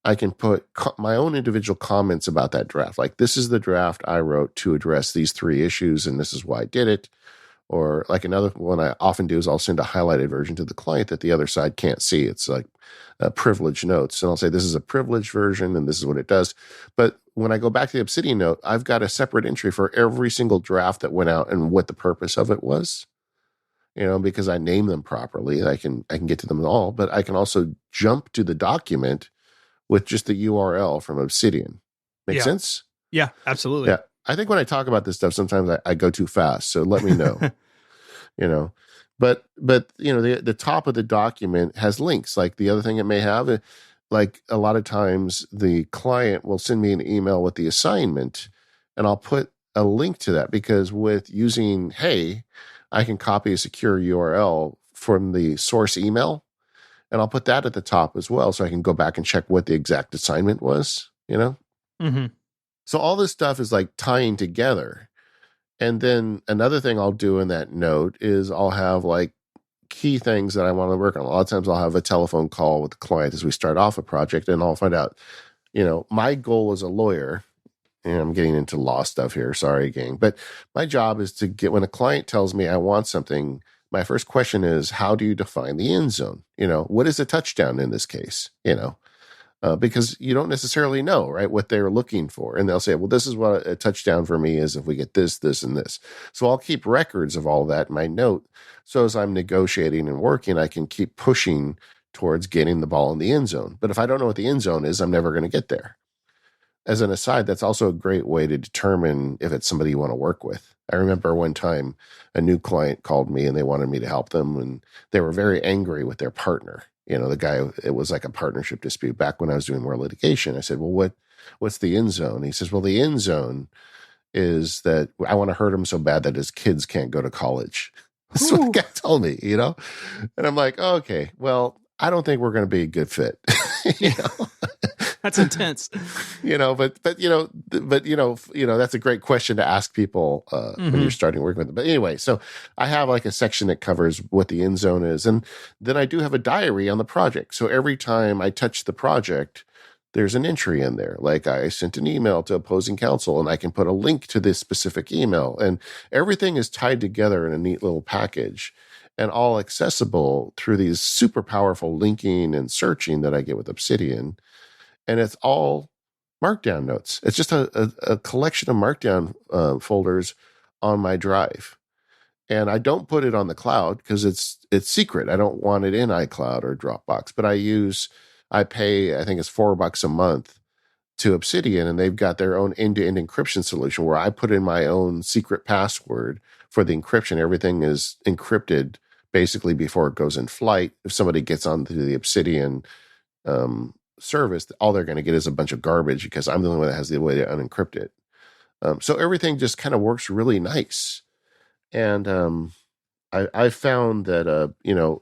I can put my own individual comments about that draft. Like, this is the draft I wrote to address these 3 issues, and this is why I did it. Or like another one I often do is I'll send a highlighted version to the client that the other side can't see. It's like privileged notes. And I'll say, this is a privileged version and this is what it does. But when I go back to the Obsidian note, I've got a separate entry for every single draft that went out and what the purpose of it was. Because I name them properly. I can get to them all, but I can also jump to the document with just the URL from Obsidian. Make sense? Yeah, absolutely. Yeah. I think when I talk about this stuff, sometimes I go too fast. So let me know, but the top of the document has links. Like the other thing it may have, like a lot of times the client will send me an email with the assignment, and I'll put a link to that, because with using Hey, I can copy a secure URL from the source email, and I'll put that at the top as well, so I can go back and check what the exact assignment was, Mm-hmm. So all this stuff is like tying together. And then another thing I'll do in that note is I'll have like key things that I want to work on. A lot of times I'll have a telephone call with the client as we start off a project, and I'll find out, my goal as a lawyer, and I'm getting into law stuff here, sorry, gang, but my job is to get, when a client tells me I want something, my first question is, how do you define the end zone? What is a touchdown in this case? Because you don't necessarily know, right, what they're looking for. And they'll say, well, this is what a touchdown for me is if we get this, this, and this. So I'll keep records of all that in my note. So as I'm negotiating and working, I can keep pushing towards getting the ball in the end zone. But if I don't know what the end zone is, I'm never going to get there. As an aside, that's also a great way to determine if it's somebody you want to work with. I remember one time a new client called me and they wanted me to help them, and they were very angry with their partner. The guy, it was like a partnership dispute back when I was doing more litigation. I said, well, what's the end zone? He says, well, the end zone is that I want to hurt him so bad that his kids can't go to college. That's what the guy told me, And I'm like, okay, well, I don't think we're going to be a good fit. That's intense. But that's a great question to ask people when you're starting working with them. But anyway, so I have like a section that covers what the end zone is. And then I do have a diary on the project. So every time I touch the project, there's an entry in there. Like I sent an email to opposing counsel, and I can put a link to this specific email. And everything is tied together in a neat little package, and all accessible through these super powerful linking and searching that I get with Obsidian. And it's all Markdown notes. It's just a collection of Markdown folders on my drive. And I don't put it on the cloud because it's secret. I don't want it in iCloud or Dropbox. But I pay, I think it's $4 a month to Obsidian, and they've got their own end-to-end encryption solution where I put in my own secret password for the encryption. Everything is encrypted basically before it goes in flight. If somebody gets onto the Obsidian service, all they're going to get is a bunch of garbage because I'm the only one that has the way to unencrypt it. So everything just kind of works really nice. And I found that,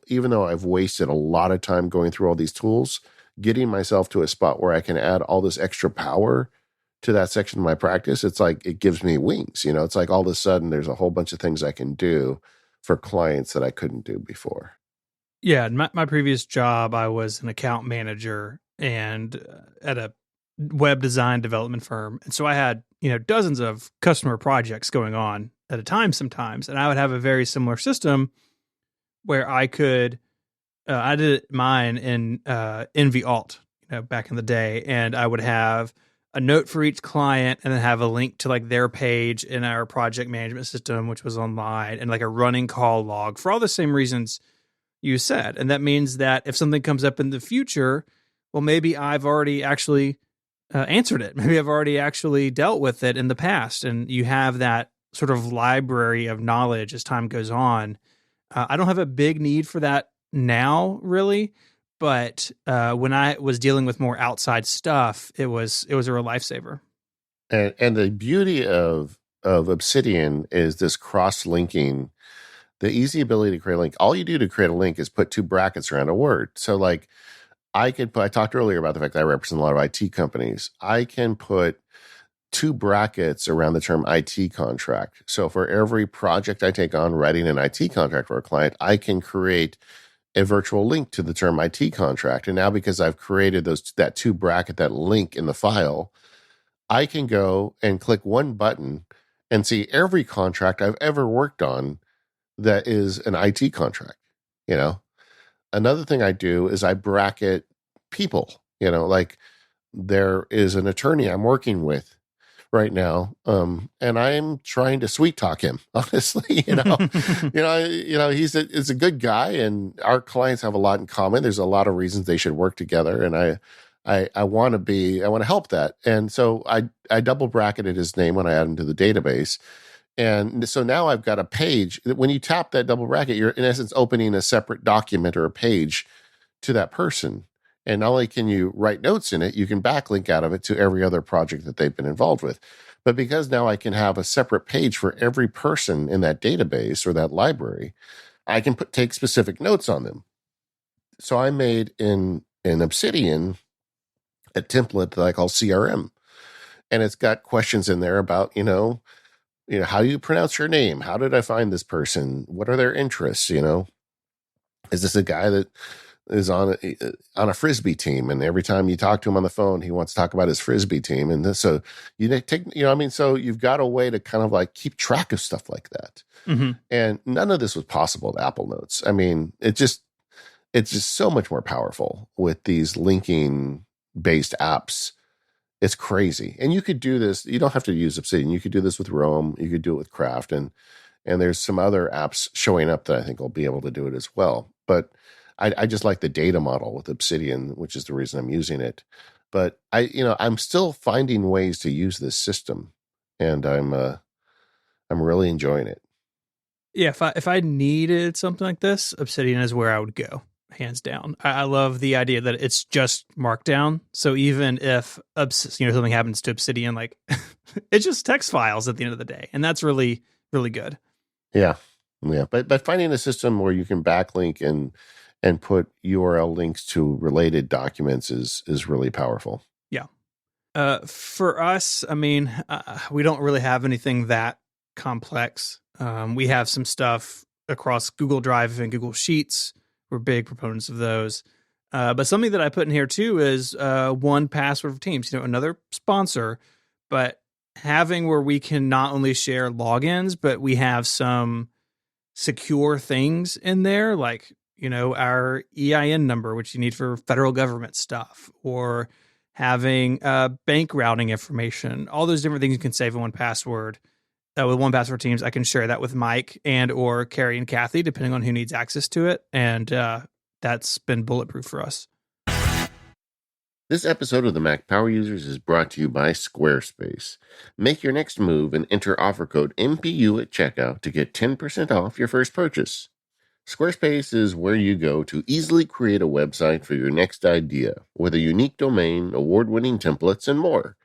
even though I've wasted a lot of time going through all these tools, getting myself to a spot where I can add all this extra power to that section of my practice. It's like it gives me wings. It's like all of a sudden there's a whole bunch of things I can do for clients that I couldn't do before. Yeah, in my previous job, I was an account manager and at a web design development firm, and so I had dozens of customer projects going on at a time sometimes, and I would have a very similar system where I could I did mine in Envy Alt, back in the day, and I would have a note for each client and then have a link to like their page in our project management system, which was online, and like a running call log for all the same reasons you said. And that means that if something comes up in the future, well, maybe I've already actually answered it. Maybe I've already actually dealt with it in the past. And you have that sort of library of knowledge as time goes on. I don't have a big need for that now, really. But when I was dealing with more outside stuff, it was a real lifesaver. And the beauty of Obsidian is this cross-linking, the easy ability to create a link. All you do to create a link is put two brackets around a word. So like I talked earlier about the fact that I represent a lot of IT companies. I can put two brackets around the term IT contract. So for every project I take on writing an IT contract for a client, I can create a virtual link to the term IT contract. And now because I've created that two bracket, that link in the file, I can go and click one button and see every contract I've ever worked on that is an IT contract. Another thing I do is I bracket people, like there is an attorney I'm working with right now. And I'm trying to sweet talk him, honestly, he's a good guy and our clients have a lot in common. There's a lot of reasons they should work together. And I want to help that. And so I double bracketed his name when I add him to the database. And so now I've got a page that when you tap that double bracket, you're in essence opening a separate document or a page to that person. And not only can you write notes in it, you can backlink out of it to every other project that they've been involved with. But because now I can have a separate page for every person in that database or that library, I can take specific notes on them. So I made in Obsidian a template that I call CRM. And it's got questions in there about, how do you pronounce your name? How did I find this person? What are their interests? Is this a guy that is on a Frisbee team? And every time you talk to him on the phone, he wants to talk about his Frisbee team. And so you take, so you've got a way to kind of like keep track of stuff like that. Mm-hmm. And none of this was possible with Apple Notes. I mean, it's just so much more powerful with these linking based apps. It's crazy. And you could do this. You don't have to use Obsidian. You could do this with Roam. You could do it with Craft. And there's some other apps showing up that I think will be able to do it as well. But I just like the data model with Obsidian, which is the reason I'm using it. But I'm still finding ways to use this system, and I'm really enjoying it. Yeah, if I needed something like this, Obsidian is where I would go, hands down. I love the idea that it's just Markdown. So even if something happens to Obsidian, like it's just text files at the end of the day, and that's really, really good. Yeah. But finding a system where you can backlink and put URL links to related documents is really powerful. Yeah. For us, I mean, we don't really have anything that complex. We have some stuff across Google Drive and Google Sheets. We're big proponents of those. But something that I put in here too is 1Password for Teams, another sponsor, but having where we can not only share logins, but we have some secure things in there, like, our EIN number, which you need for federal government stuff, or having bank routing information, all those different things you can save in 1Password. With 1Password Teams, I can share that with Mike and or Carrie and Kathy, depending on who needs access to it. And that's been bulletproof for us. This episode of the Mac Power Users is brought to you by Squarespace. Make your next move and enter offer code MPU at checkout to get 10% off your first purchase. Squarespace is where you go to easily create a website for your next idea with a unique domain, award-winning templates, and more.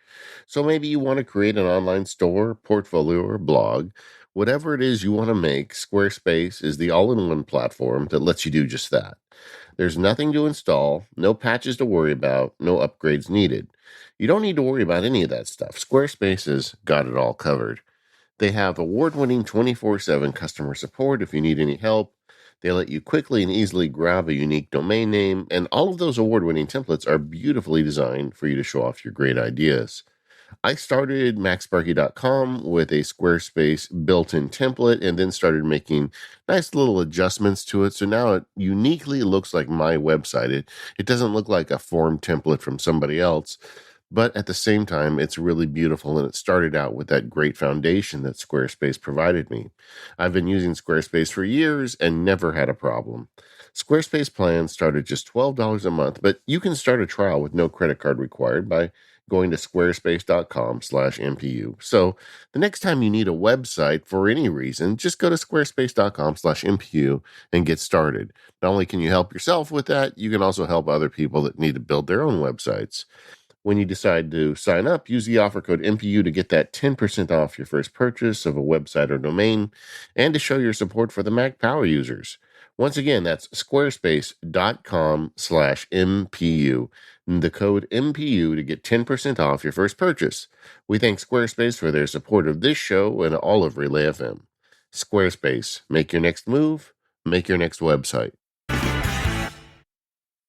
So maybe you want to create an online store, portfolio, or blog. Whatever it is you want to make, Squarespace is the all-in-one platform that lets you do just that. There's nothing to install, no patches to worry about, no upgrades needed. You don't need to worry about any of that stuff. Squarespace has got it all covered. They have award-winning 24/7 customer support if you need any help. They let you quickly and easily grab a unique domain name, and all of those award-winning templates are beautifully designed for you to show off your great ideas. I started MacSparky.com with a Squarespace built-in template and then started making nice little adjustments to it. So now it uniquely looks like my website. It doesn't look like a form template from somebody else, but at the same time, it's really beautiful. And it started out with that great foundation that Squarespace provided me. I've been using Squarespace for years and never had a problem. Squarespace plans start at just $12 a month, but you can start a trial with no credit card required by going to squarespace.com/MPU. So the next time you need a website for any reason, just go to squarespace.com/MPU and get started. Not only can you help yourself with that, you can also help other people that need to build their own websites. When you decide to sign up, use the offer code MPU to get that 10% off your first purchase of a website or domain and to show your support for the Mac Power users. Once again, that's squarespace.com/MPU. The code MPU to get 10% off your first purchase. We thank Squarespace for their support of this show and all of Relay FM. Squarespace, make your next move, make your next website.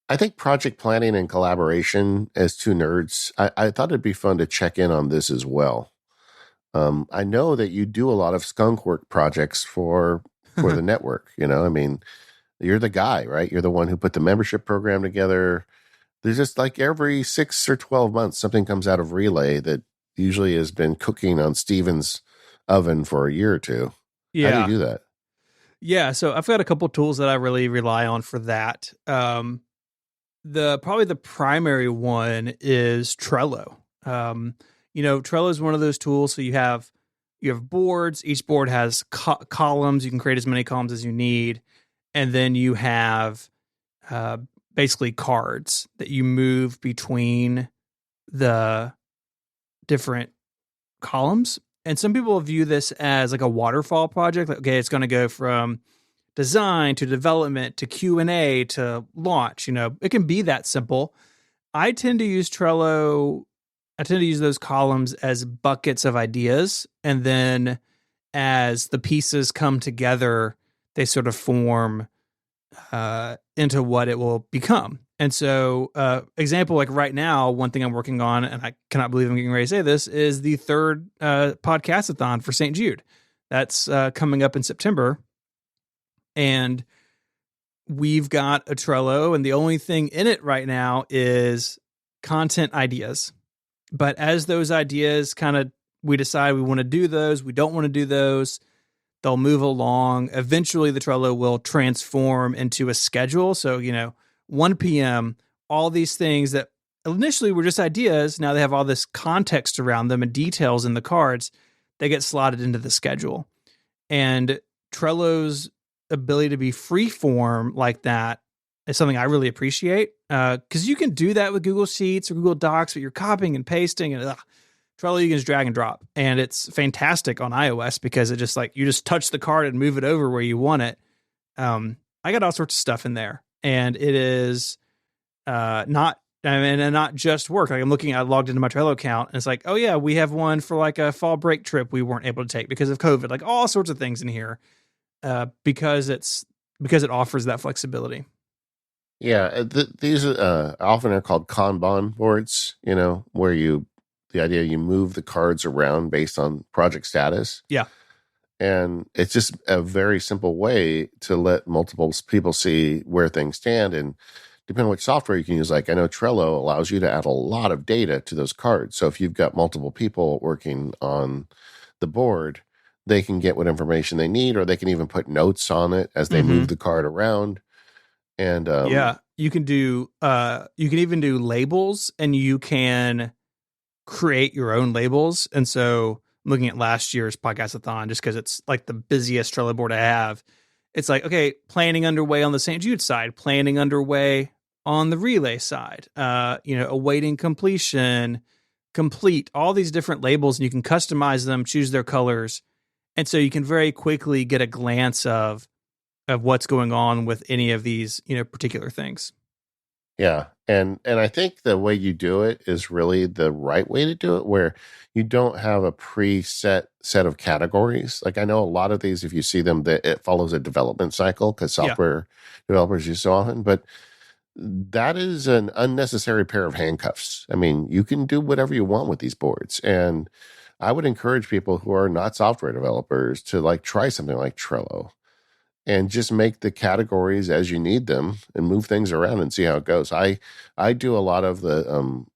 I think project planning and collaboration as two nerds, I thought it'd be fun to check in on this as well. I know that you do a lot of skunkwork projects for the network. I mean, you're the guy, right? You're the one who put the membership program together. There's just like every 6 or 12 months, something comes out of Relay that usually has been cooking on Steven's oven for a year or two. Yeah. How do you do that? Yeah. So I've got a couple tools that I really rely on for that. Probably the primary one is Trello. Trello is one of those tools. So you have boards. Each board has columns. You can create as many columns as you need. And then you have basically cards that you move between the different columns. And some people view this as like a waterfall project. Like, okay, it's going to go from design to development to Q&A to launch. It can be that simple. I tend to use Trello. I tend to use those columns as buckets of ideas. And then as the pieces come together, they sort of form into what it will become. And so, example, like right now, one thing I'm working on, and I cannot believe I'm getting ready to say this, is the third podcastathon for St. Jude. That's coming up in September. And we've got a Trello, and the only thing in it right now is content ideas. But as those ideas we decide we want to do those, we don't want to do those, they'll move along. Eventually, the Trello will transform into a schedule. So, 1 p.m., all these things that initially were just ideas, now they have all this context around them and details in the cards, they get slotted into the schedule. And Trello's ability to be free form like that is something I really appreciate, because you can do that with Google Sheets or Google Docs, but you're copying and pasting, and Trello you can just drag and drop, and it's fantastic on iOS because it just you just touch the card and move it over where you want it. I got all sorts of stuff in there, and it is not just work. Like I logged into my Trello account, and it's like, oh yeah, we have one for like a fall break trip we weren't able to take because of COVID. Like all sorts of things in here, because it offers that flexibility. Yeah, these often are called Kanban boards, where you move the cards around based on project status. Yeah. And it's just a very simple way to let multiple people see where things stand. And depending on which software you can use, like I know Trello allows you to add a lot of data to those cards. So if you've got multiple people working on the board, they can get what information they need, or they can even put notes on it as they move the card around. And you can even do labels, and you can create your own labels. And so I'm looking at last year's podcastathon just because it's like the busiest Trello board I have. It's like, okay, planning underway on the St. Jude side, planning underway on the Relay side, awaiting completion, complete, all these different labels, and you can customize them, choose their colors, And so you can very quickly get a glance of what's going on with any of these, particular things. Yeah. And I think the way you do it is really the right way to do it, where you don't have a preset set of categories. Like I know a lot of these, if you see them, that it follows a development cycle because Yeah. software developers use so often, but that is an unnecessary pair of handcuffs. I mean, you can do whatever you want with these boards. And I would encourage people who are not software developers to like try something like Trello and just make the categories as you need them and move things around and see how it goes. I do a lot of the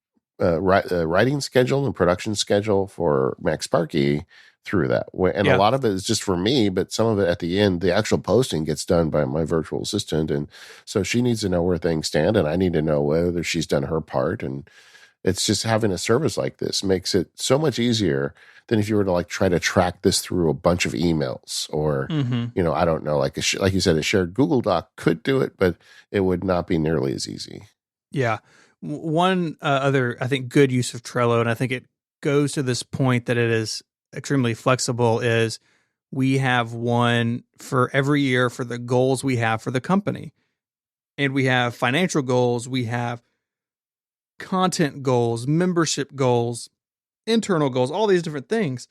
writing schedule and production schedule for MacSparky through that. And a Yeah. lot of it is just for me, but some of it at the end, the actual posting gets done by my virtual assistant. And so she needs to know where things stand, and I need to know whether she's done her part. And it's just having a service like this makes it so much easier than if you were to like try to track this through a bunch of emails or, Mm-hmm. I don't know, like like you said, a shared Google Doc could do it, but it would not be nearly as easy. Yeah. One other, I think, good use of Trello, and I think it goes to this point that it is extremely flexible, is we have one for every year for the goals we have for the company. And we have financial goals, we have content goals, membership goals, internal goals, all these different things.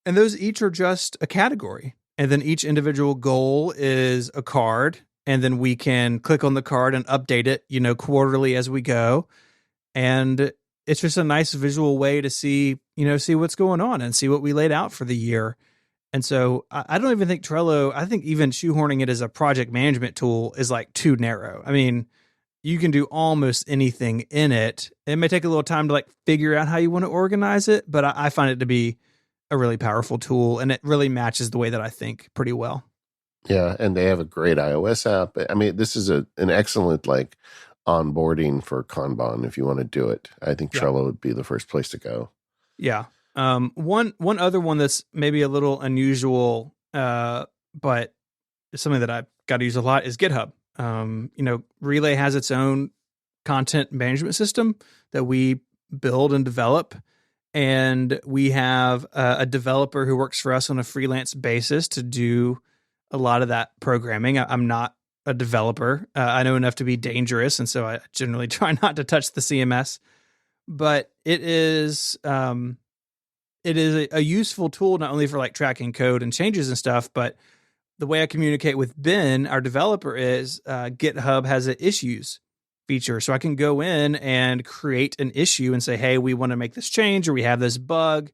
And those each are just a category. And then each individual goal is a card. And then we can click on the card and update it, quarterly as we go. And it's just a nice visual way to see what's going on and see what we laid out for the year. And so I don't even think Trello, I think even shoehorning it as a project management tool is like too narrow. I mean, you can do almost anything in it. It may take a little time to like figure out how you want to organize it, but I find it to be a really powerful tool, and it really matches the way that I think pretty well. Yeah, and they have a great iOS app. I mean, this is an excellent like onboarding for Kanban if you want to do it. I think Yeah. Trello would be the first place to go. Yeah. One other one that's maybe a little unusual, but it's something that I've got to use a lot is GitHub. Relay has its own content management system that we build and develop. And we have a developer who works for us on a freelance basis to do a lot of that programming. I'm not a developer. I know enough to be dangerous, and so I generally try not to touch the CMS. But it is a useful tool not only for like tracking code and changes and stuff, but the way I communicate with Ben, our developer, is GitHub has an issues feature. So I can go in and create an issue and say, hey, we want to make this change, or we have this bug,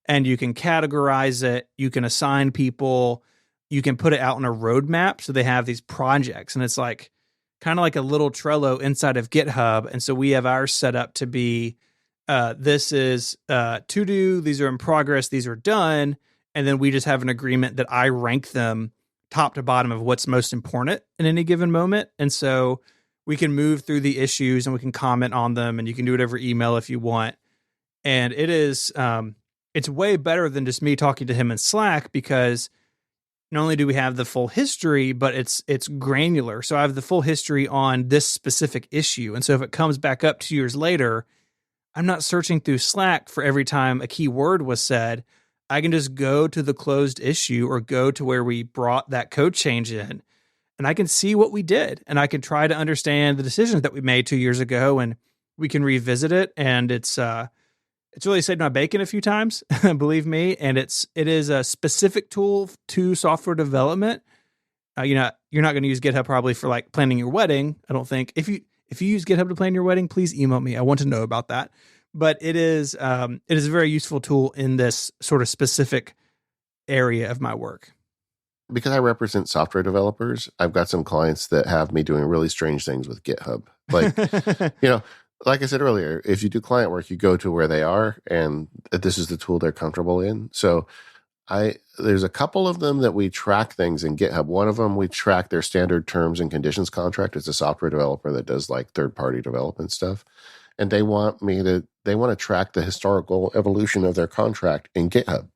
and you can categorize it. You can assign people, you can put it out on a roadmap. So they have these projects, and it's like kind of like a little Trello inside of GitHub. And so we have ours set up to be, this is to do, these are in progress, these are done. And then we just have an agreement that I rank them top to bottom of what's most important in any given moment. And so we can move through the issues and we can comment on them, and you can do it over email if you want. And it is, it's way better than just me talking to him in Slack, because not only do we have the full history, but it's granular. So I have the full history on this specific issue. And so if it comes back up 2 years later, I'm not searching through Slack for every time a key word was said. I can just go to the closed issue or go to where we brought that code change in, and I can see what we did, and I can try to understand the decisions that we made 2 years ago, and we can revisit it. And it's really saved my bacon a few times, believe me. And it is a specific tool to software development. You're not going to use GitHub probably for like planning your wedding, I don't think. If you use GitHub to plan your wedding, please email me. I want to know about that. But it is a very useful tool in this sort of specific area of my work. Because I represent software developers, I've got some clients that have me doing really strange things with GitHub. Like, like I said earlier, if you do client work, you go to where they are, and this is the tool they're comfortable in. So there's a couple of them that we track things in GitHub. One of them, we track their standard terms and conditions contract. It's a software developer that does like third-party development stuff. And they want to track the historical evolution of their contract in GitHub.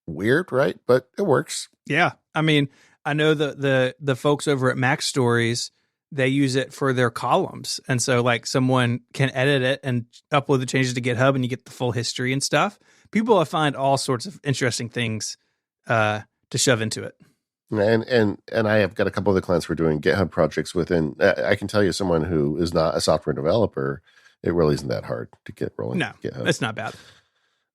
Weird, right? But it works. Yeah. I mean, I know the folks over at Mac Stories, they use it for their columns. And so like someone can edit it and upload the changes to GitHub, and you get the full history and stuff. People find all sorts of interesting things to shove into it. And I have got a couple of the clients we're doing GitHub projects within. I can tell you, someone who is not a software developer, it really isn't that hard to get rolling. No, GitHub. it's not bad.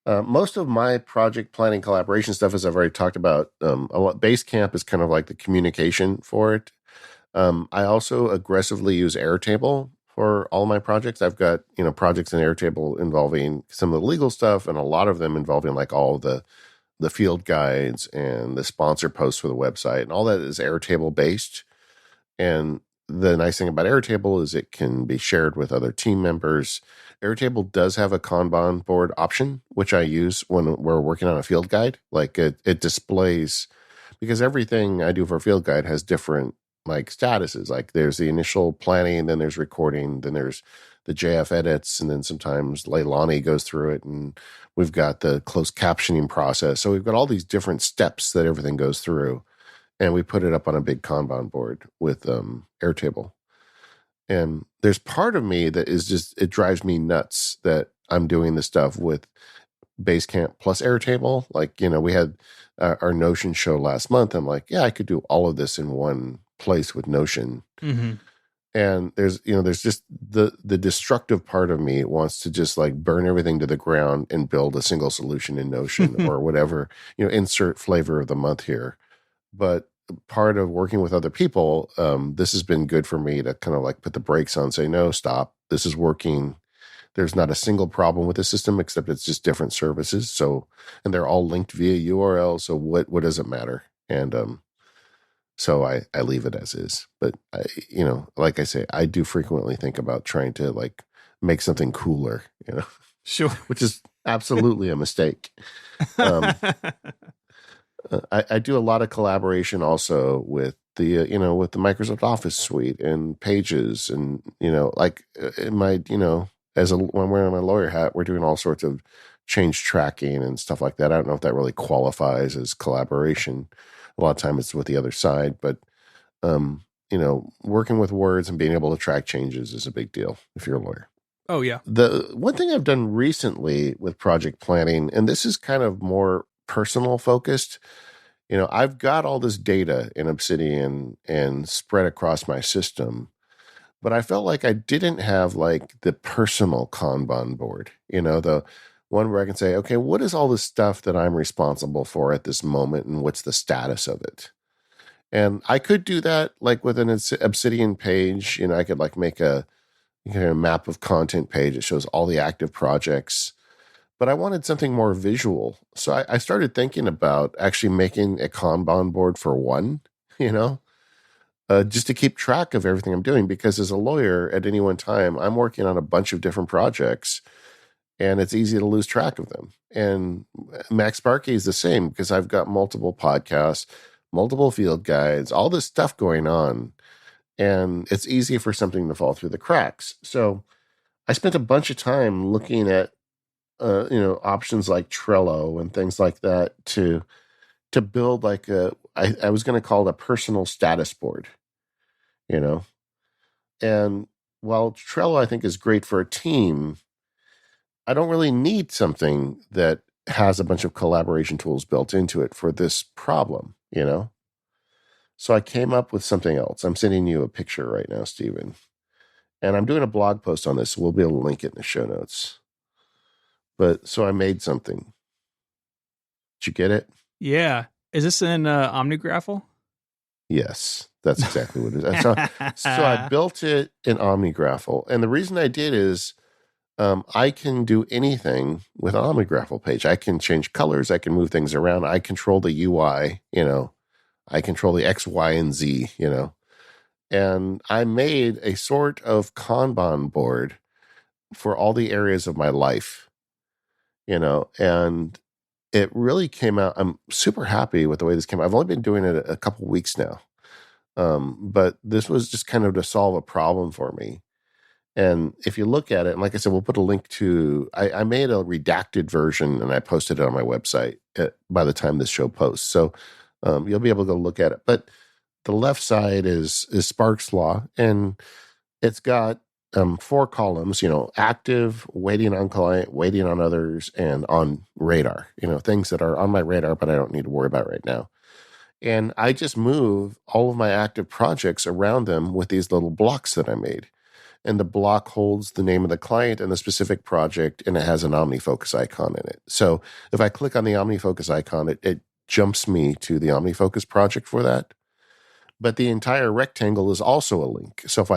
Most of my project planning collaboration stuff, as I've already talked about, a lot, Basecamp is kind of like the communication for it. I also aggressively use Airtable for all my projects. I've got, projects in Airtable involving some of the legal stuff, and a lot of them involving like all the field guides and the sponsor posts for the website, and all that is Airtable based. And the nice thing about Airtable is it can be shared with other team members. Airtable does have a Kanban board option, which I use when we're working on a field guide. Like it displays, because everything I do for a field guide has different like statuses. Like there's the initial planning, then there's recording, then there's the JF edits, and then sometimes Leilani goes through it, and we've got the closed captioning process. So we've got all these different steps that everything goes through, and we put it up on a big Kanban board with Airtable. And there's part of me that is just, it drives me nuts that I'm doing this stuff with Basecamp plus Airtable. Like, we had our Notion show last month. I'm like, yeah, I could do all of this in one place with Notion. Mm-hmm. And there's just the destructive part of me wants to just like burn everything to the ground and build a single solution in Notion or whatever, insert flavor of the month here. But part of working with other people, this has been good for me to kind of like put the brakes on, say, no, stop. This is working. There's not a single problem with the system, except it's just different services. So, and they're all linked via URL. So what does it matter? And, so I leave it as is, but like I say, I do frequently think about trying to like make something cooler, Sure. which is absolutely a mistake. I do a lot of collaboration also with the with the Microsoft Office suite and Pages, and like in my when I'm wearing my lawyer hat, we're doing all sorts of change tracking and stuff like that. I don't know if that really qualifies as collaboration. A lot of time it's with the other side, but working with words and being able to track changes is a big deal if you're a lawyer. Oh yeah. The one thing I've done recently with project planning, and this is kind of more personal focused, I've got all this data in Obsidian and spread across my system, but I felt like I didn't have like the personal Kanban board, the one where I can say, okay, what is all this stuff that I'm responsible for at this moment, and what's the status of it? And I could do that like with an Obsidian page. I could like make a map of content page that shows all the active projects. But I wanted something more visual. So I started thinking about actually making a Kanban board for one, just to keep track of everything I'm doing. Because as a lawyer, at any one time, I'm working on a bunch of different projects, and it's easy to lose track of them. And MacSparky is the same, because I've got multiple podcasts, multiple field guides, all this stuff going on. And it's easy for something to fall through the cracks. So I spent a bunch of time looking at options like Trello and things like that to build like I was going to call it a personal status board, and while Trello I think is great for a team, I don't really need something that has a bunch of collaboration tools built into it for this problem, So I came up with something else. I'm sending you a picture right now, Stephen, and I'm doing a blog post on this, so we'll be able to link it in the show notes. But so I made something. Did you get it? Yeah. Is this in OmniGraffle? Yes, that's exactly what it is. So I built it in OmniGraffle. And the reason I did is I can do anything with an OmniGraffle page. I can change colors. I can move things around. I control the UI, I control the X, Y, and Z, And I made a sort of Kanban board for all the areas of my life. And it really came out. I'm super happy with the way this came out. I've only been doing it a couple weeks now. But this was just kind of to solve a problem for me. And if you look at it, and like I said, we'll put a link to, I made a redacted version and I posted it on my website by the time this show posts. So you'll be able to go look at it. But the left side is Sparks Law, and it's got four columns, active, waiting on client, waiting on others, and on radar, things that are on my radar, but I don't need to worry about right now. And I just move all of my active projects around them with these little blocks that I made. And the block holds the name of the client and the specific project, and it has an OmniFocus icon in it. So if I click on the OmniFocus icon, it jumps me to the OmniFocus project for that. But the entire rectangle is also a link. So if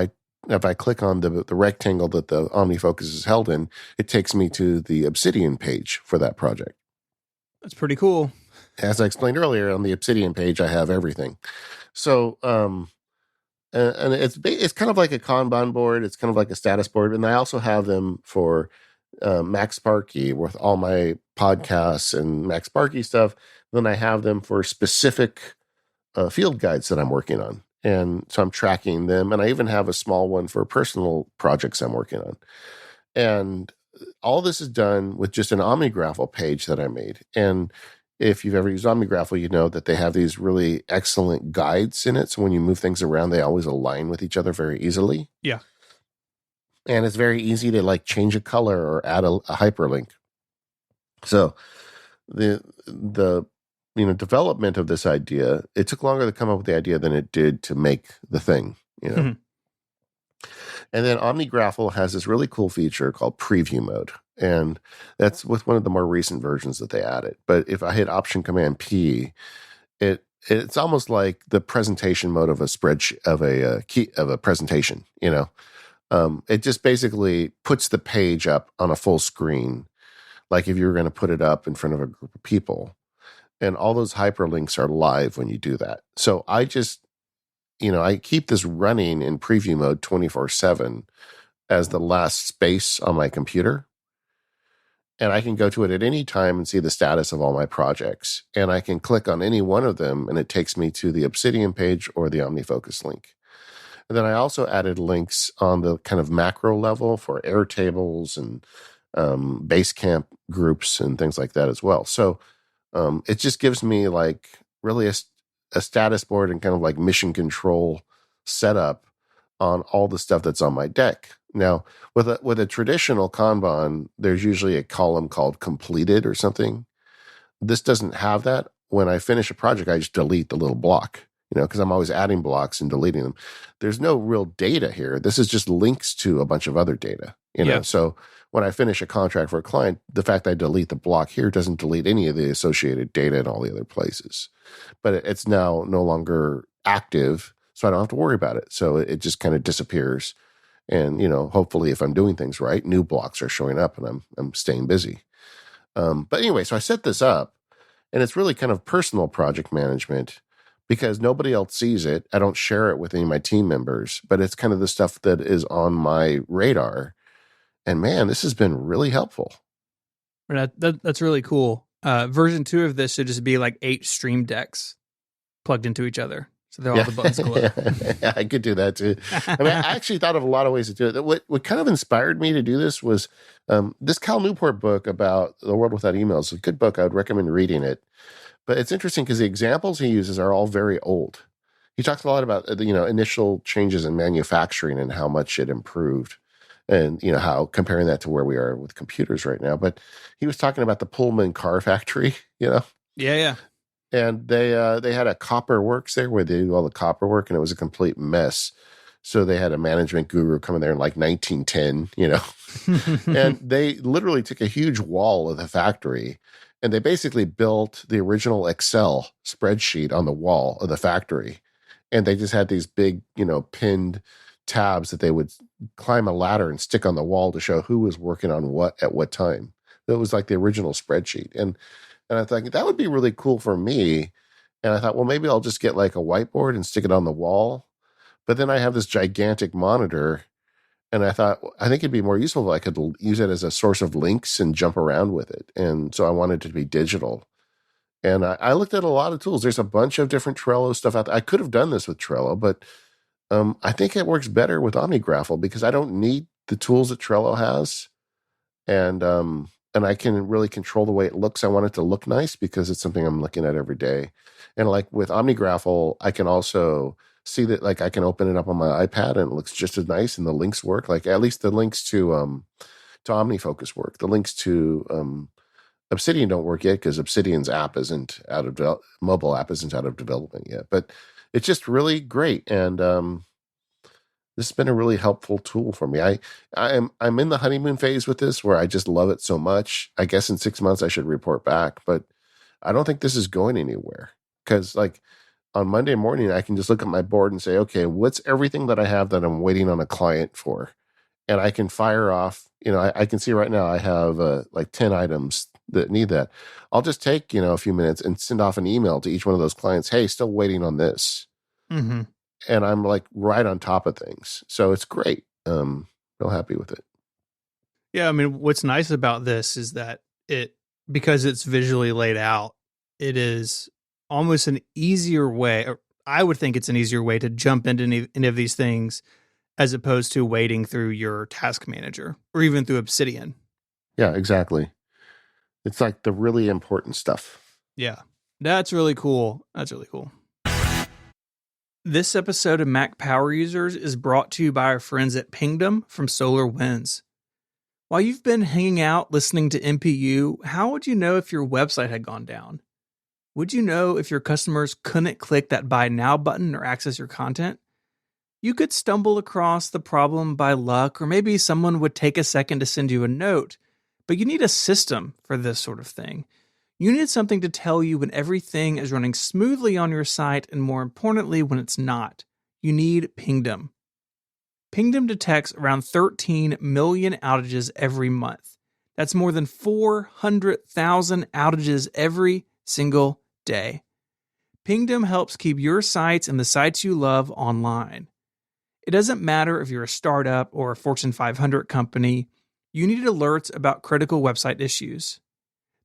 I click on the rectangle that the OmniFocus is held in, it takes me to the Obsidian page for that project. That's pretty cool. As I explained earlier, on the Obsidian page, I have everything. So, and it's kind of like a Kanban board. It's kind of like a status board. And I also have them for MacSparky with all my podcasts and MacSparky stuff. Then I have them for specific field guides that I'm working on. And so I'm tracking them. And I even have a small one for personal projects I'm working on. And all this is done with just an OmniGraffle page that I made. And if you've ever used OmniGraffle, you know that they have these really excellent guides in it. So when you move things around, they always align with each other very easily. Yeah. And it's very easy to like change a color or add a hyperlink. So the development of this idea, it took longer to come up with the idea than it did to make the thing, Mhm. And then OmniGraffle has this really cool feature called preview mode. And that's with one of the more recent versions that they added. But if I hit Option Command P, it's almost like the presentation mode of a spreadsheet of a presentation. It just basically puts the page up on a full screen, like if you were going to put it up in front of a group of people. And all those hyperlinks are live when you do that. So I just, I keep this running in preview mode 24/7 as the last space on my computer. And I can go to it at any time and see the status of all my projects. And I can click on any one of them, and it takes me to the Obsidian page or the OmniFocus link. And then I also added links on the kind of macro level for Airtables and Basecamp groups and things like that as well. So it just gives me like really a status board and kind of like mission control setup on all the stuff that's on my deck. Now, with a traditional Kanban, there's usually a column called completed or something. This doesn't have that. When I finish a project, I just delete the little block, because I'm always adding blocks and deleting them. There's no real data here. This is just links to a bunch of other data, Yeah. So when I finish a contract for a client, the fact that I delete the block here doesn't delete any of the associated data in all the other places. But it's now no longer active, so I don't have to worry about it. So it just kind of disappears. And, hopefully if I'm doing things right, new blocks are showing up and I'm staying busy. But anyway, so I set this up, and it's really kind of personal project management because nobody else sees it. I don't share it with any of my team members, but it's kind of the stuff that is on my radar. And man, this has been really helpful. That's really cool. Version 2 of this should just be like 8 stream decks plugged into each other. So all the buttons glow. Yeah, I could do that too. I mean, I actually thought of a lot of ways to do it. What kind of inspired me to do this was this Cal Newport book about the world without emails. It's a good book. I would recommend reading it. But it's interesting because the examples he uses are all very old. He talks a lot about initial changes in manufacturing and how much it improved, and how comparing that to where we are with computers right now. But he was talking about the Pullman car factory. Yeah. And they had a copper works there where they do all the copper work, and it was a complete mess. So they had a management guru come in there in like 1910, and they literally took a huge wall of the factory, and they basically built the original Excel spreadsheet on the wall of the factory. And they just had these big, pinned tabs that they would climb a ladder and stick on the wall to show who was working on what at what time. That was like the original spreadsheet. And I thought that would be really cool for me. And I thought, well, maybe I'll just get like a whiteboard and stick it on the wall. But then I have this gigantic monitor. And I thought, I think it'd be more useful if I could use it as a source of links and jump around with it. And so I wanted it to be digital. And I looked at a lot of tools. There's a bunch of different Trello stuff out there. I could have done this with Trello, but I think it works better with OmniGraffle because I don't need the tools that Trello has. And I can really control the way it looks. I want it to look nice because it's something I'm looking at every day. And like with OmniGraffle, I can also see that like I can open it up on my iPad and it looks just as nice, and the links work. Like at least the links to OmniFocus work. The links to Obsidian don't work yet because Obsidian's app isn't out of mobile app isn't out of development yet. But it's just really great, and this has been a really helpful tool for me. I'm in the honeymoon phase with this, where I just love it so much. I guess in 6 months I should report back, but I don't think this is going anywhere, because like on Monday morning I can just look at my board and say, okay, what's everything that I have that I'm waiting on a client for, and I can fire off. I can see right now I have like 10 items that need that. I'll just take a few minutes and send off an email to each one of those clients. Hey, still waiting on this. Mm-hmm. And I'm like right on top of things. So it's great. Real happy with it. Yeah, I mean, what's nice about this is that because it's visually laid out, it is almost an easier way, or I would think it's an easier way to jump into any of these things as opposed to wading through your task manager or even through Obsidian. Yeah, exactly. It's like the really important stuff. Yeah, that's really cool. That's really cool. This episode of Mac Power Users is brought to you by our friends at Pingdom from SolarWinds. While you've been hanging out listening to MPU, how would you know if your website had gone down? Would you know if your customers couldn't click that Buy Now button or access your content? You could stumble across the problem by luck, or maybe someone would take a second to send you a note, but you need a system for this sort of thing. You need something to tell you when everything is running smoothly on your site, and more importantly, when it's not. You need Pingdom. Pingdom detects around 13 million outages every month. That's more than 400,000 outages every single day. Pingdom helps keep your sites and the sites you love online. It doesn't matter if you're a startup or a Fortune 500 company, you need alerts about critical website issues.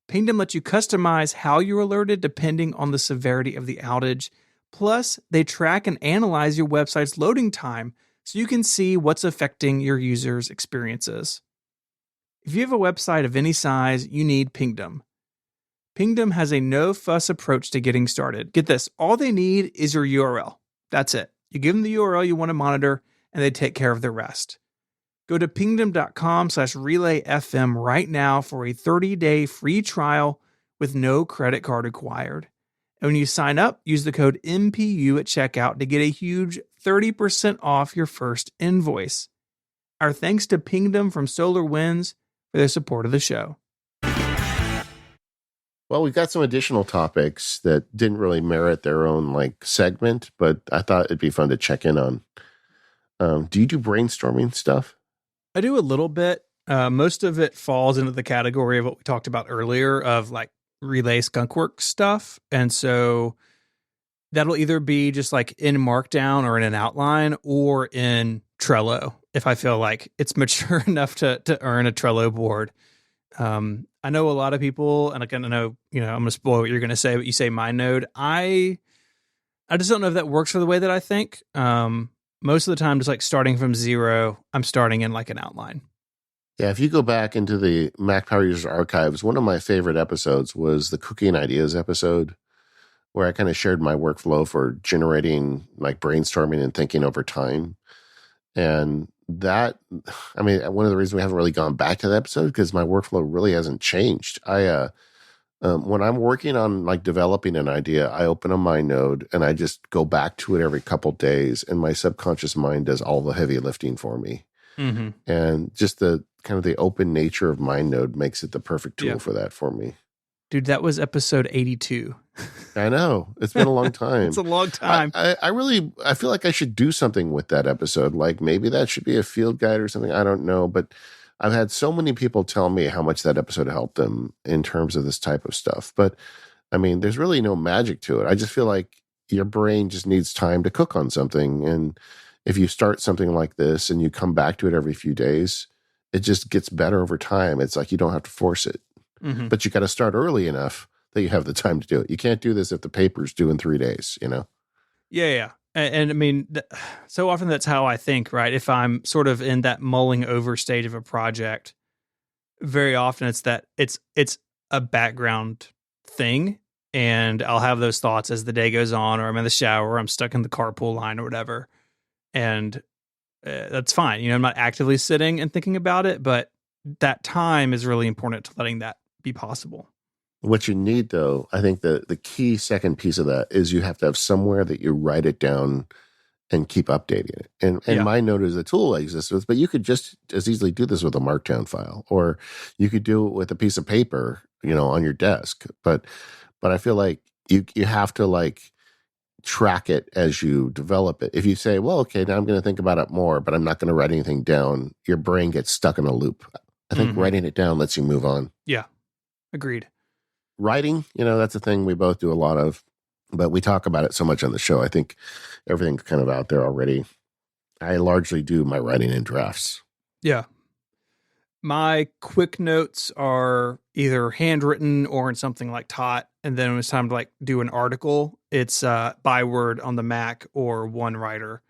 Pingdom lets you customize how you're alerted depending on the severity of the outage. Plus, they track and analyze your website's loading time so you can see what's affecting your users' experiences. If you have a website of any size, you need Pingdom. Pingdom has a no-fuss approach to getting started. Get this, all they need is your URL. That's it. You give them the URL you want to monitor, and they take care of the rest. Go to pingdom.com/relayfm right now for a 30-day free trial with no credit card required. And when you sign up, use the code MPU at checkout to get a huge 30% off your first invoice. Our thanks to Pingdom from SolarWinds for their support of the show. Well, we've got some additional topics that didn't really merit their own like segment, but I thought it'd be fun to check in on. Do you do brainstorming stuff? I do a little bit. Most of it falls into the category of what we talked about earlier of like Relay Skunkworks stuff. And so that'll either be just like in Markdown or in an outline or in Trello if I feel like it's mature enough to earn a Trello board. I know a lot of people, and I kind of know, I'm going to spoil what you're going to say, but you say MindNode. I just don't know if that works for the way that I think. Most of the time, just like starting from zero, I'm starting in like an outline. Yeah, if you go back into the Mac Power Users archives, one of my favorite episodes was the Cooking Ideas episode, where I kind of shared my workflow for generating like brainstorming and thinking over time. And that, I mean, one of the reasons we haven't really gone back to that episode because my workflow really hasn't changed. When I'm working on like developing an idea, I open a MindNode and I just go back to it every couple days, and my subconscious mind does all the heavy lifting for me. Mm-hmm. And just the kind of the open nature of MindNode makes it the perfect tool for that for me. Dude, that was episode 82. I know. It's been a long time. It's a long time. I feel like I should do something with that episode. Like maybe that should be a field guide or something. I don't know. But I've had so many people tell me how much that episode helped them in terms of this type of stuff. But I mean, there's really no magic to it. I just feel like your brain just needs time to cook on something. And if you start something like this and you come back to it every few days, it just gets better over time. It's like you don't have to force it. Mm-hmm. But you got to start early enough that you have the time to do it. You can't do this if the paper's due in 3 days, Yeah. And I mean, so often that's how I think, right? If I'm sort of in that mulling over stage of a project, very often it's that it's a background thing. and I'll have those thoughts as the day goes on, or I'm in the shower, or I'm stuck in the carpool line or whatever. And that's fine. I'm not actively sitting and thinking about it, but that time is really important to letting that be possible. What you need, though, I think the key second piece of that is you have to have somewhere that you write it down and keep updating it. And MindNote is a tool I use this with, but you could just as easily do this with a Markdown file, or you could do it with a piece of paper, on your desk. But I feel like you have to like track it as you develop it. If you say, well, okay, now I'm going to think about it more, but I'm not going to write anything down, your brain gets stuck in a loop. I think writing it down lets you move on. Yeah. Agreed. Writing, that's a thing we both do a lot of, but we talk about it so much on the show. I think everything's kind of out there already. I largely do my writing in drafts. Yeah. My quick notes are either handwritten or in something like Tot. And then when it's time to like do an article, it's Byword on the Mac or OneWriter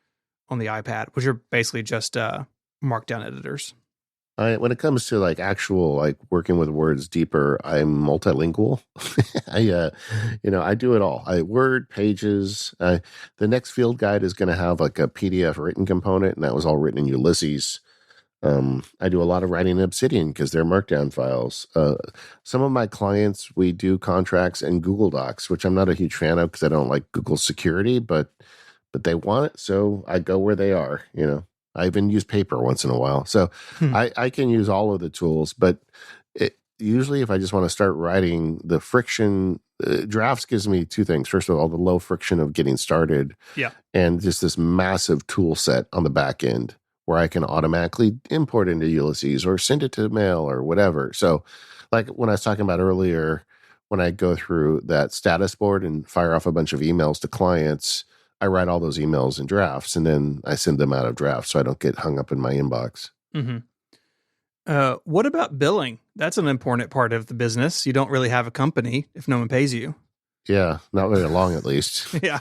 on the iPad, which are basically just markdown editors. When it comes to like actual like working with words deeper, I'm multilingual. I do it all. Word, Pages. The next field guide is going to have like a PDF written component, and that was all written in Ulysses. I do a lot of writing in Obsidian because they're markdown files. Some of my clients, we do contracts in Google Docs, which I'm not a huge fan of because I don't like Google security, but they want it, so I go where they are. I even use paper once in a while. So I can use all of the tools, but usually if I just want to start writing, the friction, drafts gives me two things. First of all, the low friction of getting started, and just this massive tool set on the back end where I can automatically import into Ulysses or send it to mail or whatever. So like when I was talking about earlier, when I go through that status board and fire off a bunch of emails to clients, I write all those emails in drafts and then I send them out of drafts so I don't get hung up in my inbox. Mm-hmm. What about billing? That's an important part of the business. You don't really have a company if no one pays you. Yeah, not very long at least. Yeah.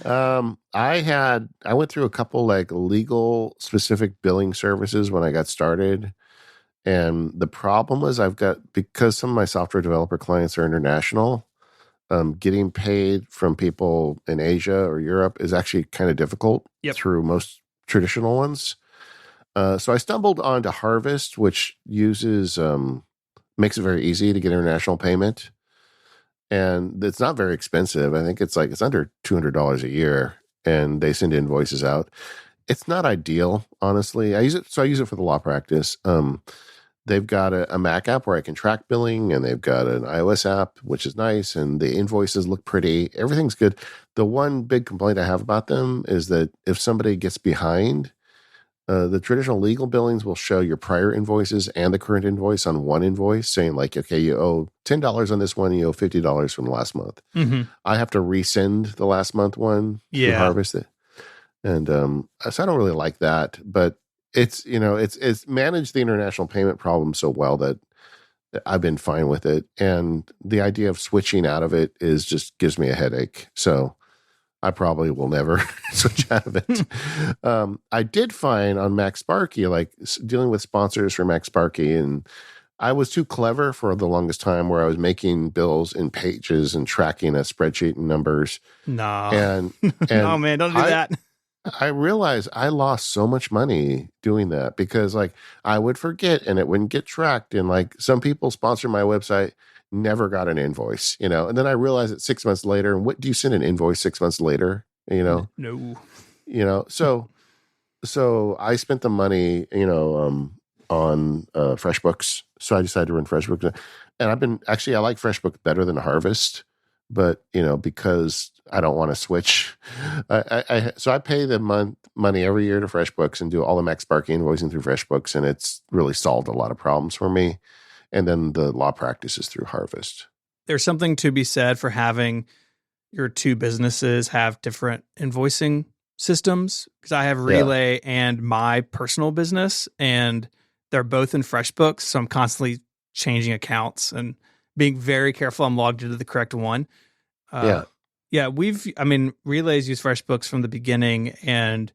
I went through a couple like legal specific billing services when I got started. And the problem was because some of my software developer clients are international, getting paid from people in Asia or Europe is actually kind of difficult through most traditional ones. So I stumbled onto Harvest, which makes it very easy to get international payment. And it's not very expensive. I think it's under $200 a year, and they send invoices out. It's not ideal, honestly. I use it for the law practice. They've got a Mac app where I can track billing, and they've got an iOS app, which is nice, and the invoices look pretty. Everything's good. The one big complaint I have about them is that if somebody gets behind, the traditional legal billings will show your prior invoices and the current invoice on one invoice, saying like, okay, you owe $10 on this one, you owe $50 from the last month. Mm-hmm. I have to resend the last month one to Harvest it. And so I don't really like that, but it's managed the international payment problem so well that I've been fine with it. And the idea of switching out of it gives me a headache. So I probably will never switch out of it. I did find on MacSparky, like dealing with sponsors for MacSparky, and I was too clever for the longest time where I was making bills in Pages and tracking a spreadsheet and numbers. No. And no, man, don't do that. I realized I lost so much money doing that because like I would forget and it wouldn't get tracked. And like some people sponsor my website, never got an invoice, and then I realized it 6 months later. And what do you send an invoice 6 months later? No. So I spent the money, on FreshBooks. So I decided to run FreshBooks, and I like FreshBooks better than Harvest, but because I don't want to switch, so I pay the money every year to FreshBooks and do all the MacSparky invoicing through FreshBooks, and it's really solved a lot of problems for me. And then the law practices through Harvest. There's something to be said for having your two businesses have different invoicing systems, because I have Relay and my personal business, and they're both in FreshBooks. So I'm constantly changing accounts and being very careful I'm logged into the correct one. Relay's used FreshBooks from the beginning, and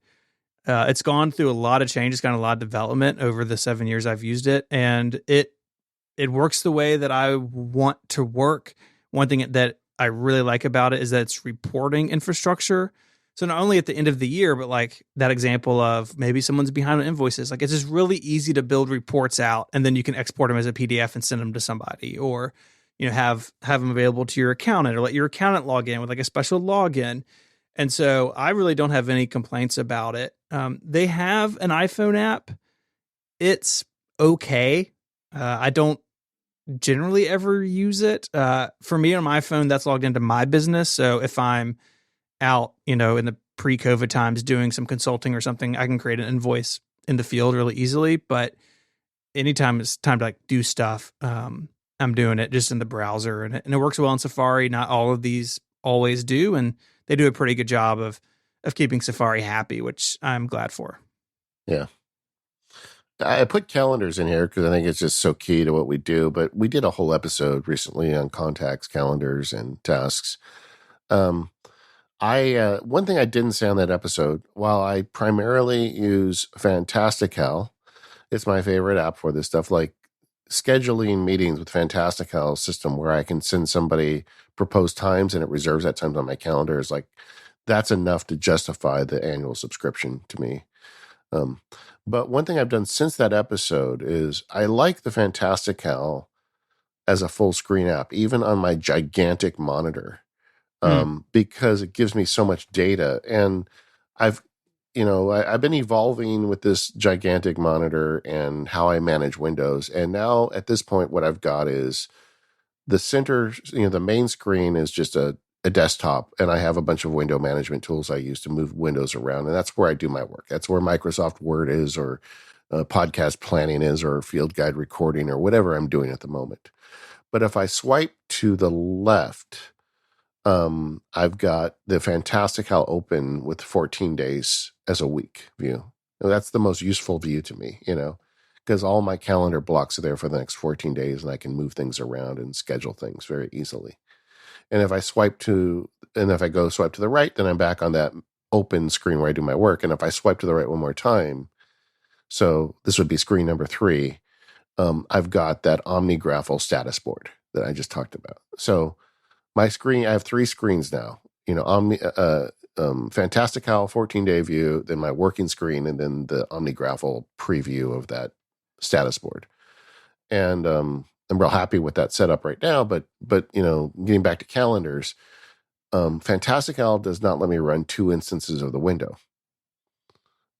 it's gone through a lot of changes, gotten a lot of development over the 7 years I've used it, and it works the way that I want to work, one thing that I really like about it is that it's reporting infrastructure. So not only at the end of the year, but like that example of maybe someone's behind on invoices, like it's just really easy to build reports out, and then you can export them as a PDF and send them to somebody, or have them available to your accountant, or let your accountant log in with like a special login. And so I really don't have any complaints about it. They have an iPhone app. It's okay. I don't generally ever use it. For me on my phone, that's logged into my business. So if I'm out, in the pre-COVID times doing some consulting or something, I can create an invoice in the field really easily. But anytime it's time to like do stuff, I'm doing it just in the browser, and it works well in Safari. Not all of these always do, and they do a pretty good job of keeping Safari happy, which I'm glad for. Yeah. I put calendars in here because I think it's just so key to what we do. But we did a whole episode recently on contacts, calendars, and tasks. One thing I didn't say on that episode, while I primarily use Fantastical, it's my favorite app for this stuff, like scheduling meetings with Fantastical system where I can send somebody proposed times and it reserves that time on my calendar is like, that's enough to justify the annual subscription to me. But one thing I've done since that episode is I like the Fantastical as a full screen app, even on my gigantic monitor, because it gives me so much data. And I've been evolving with this gigantic monitor and how I manage Windows. And now at this point, what I've got is the center, the main screen is just a desktop, and I have a bunch of window management tools I use to move windows around. And that's where I do my work. That's where Microsoft Word is, or podcast planning is, or field guide recording, or whatever I'm doing at the moment. But if I swipe to the left, I've got the Fantastical open with 14 days as a week view. And that's the most useful view to me, because all my calendar blocks are there for the next 14 days, and I can move things around and schedule things very easily. And if I swipe to the right, then I'm back on that open screen where I do my work. And if I swipe to the right one more time, so this would be screen number 3, I've got that OmniGraffle status board that I just talked about. So my screen, I have 3 screens now, Fantastical 14-day view, then my working screen, and then the OmniGraffle preview of that status board. And I'm real happy with that setup right now. But getting back to calendars, Fantastical does not let me run 2 instances of the window.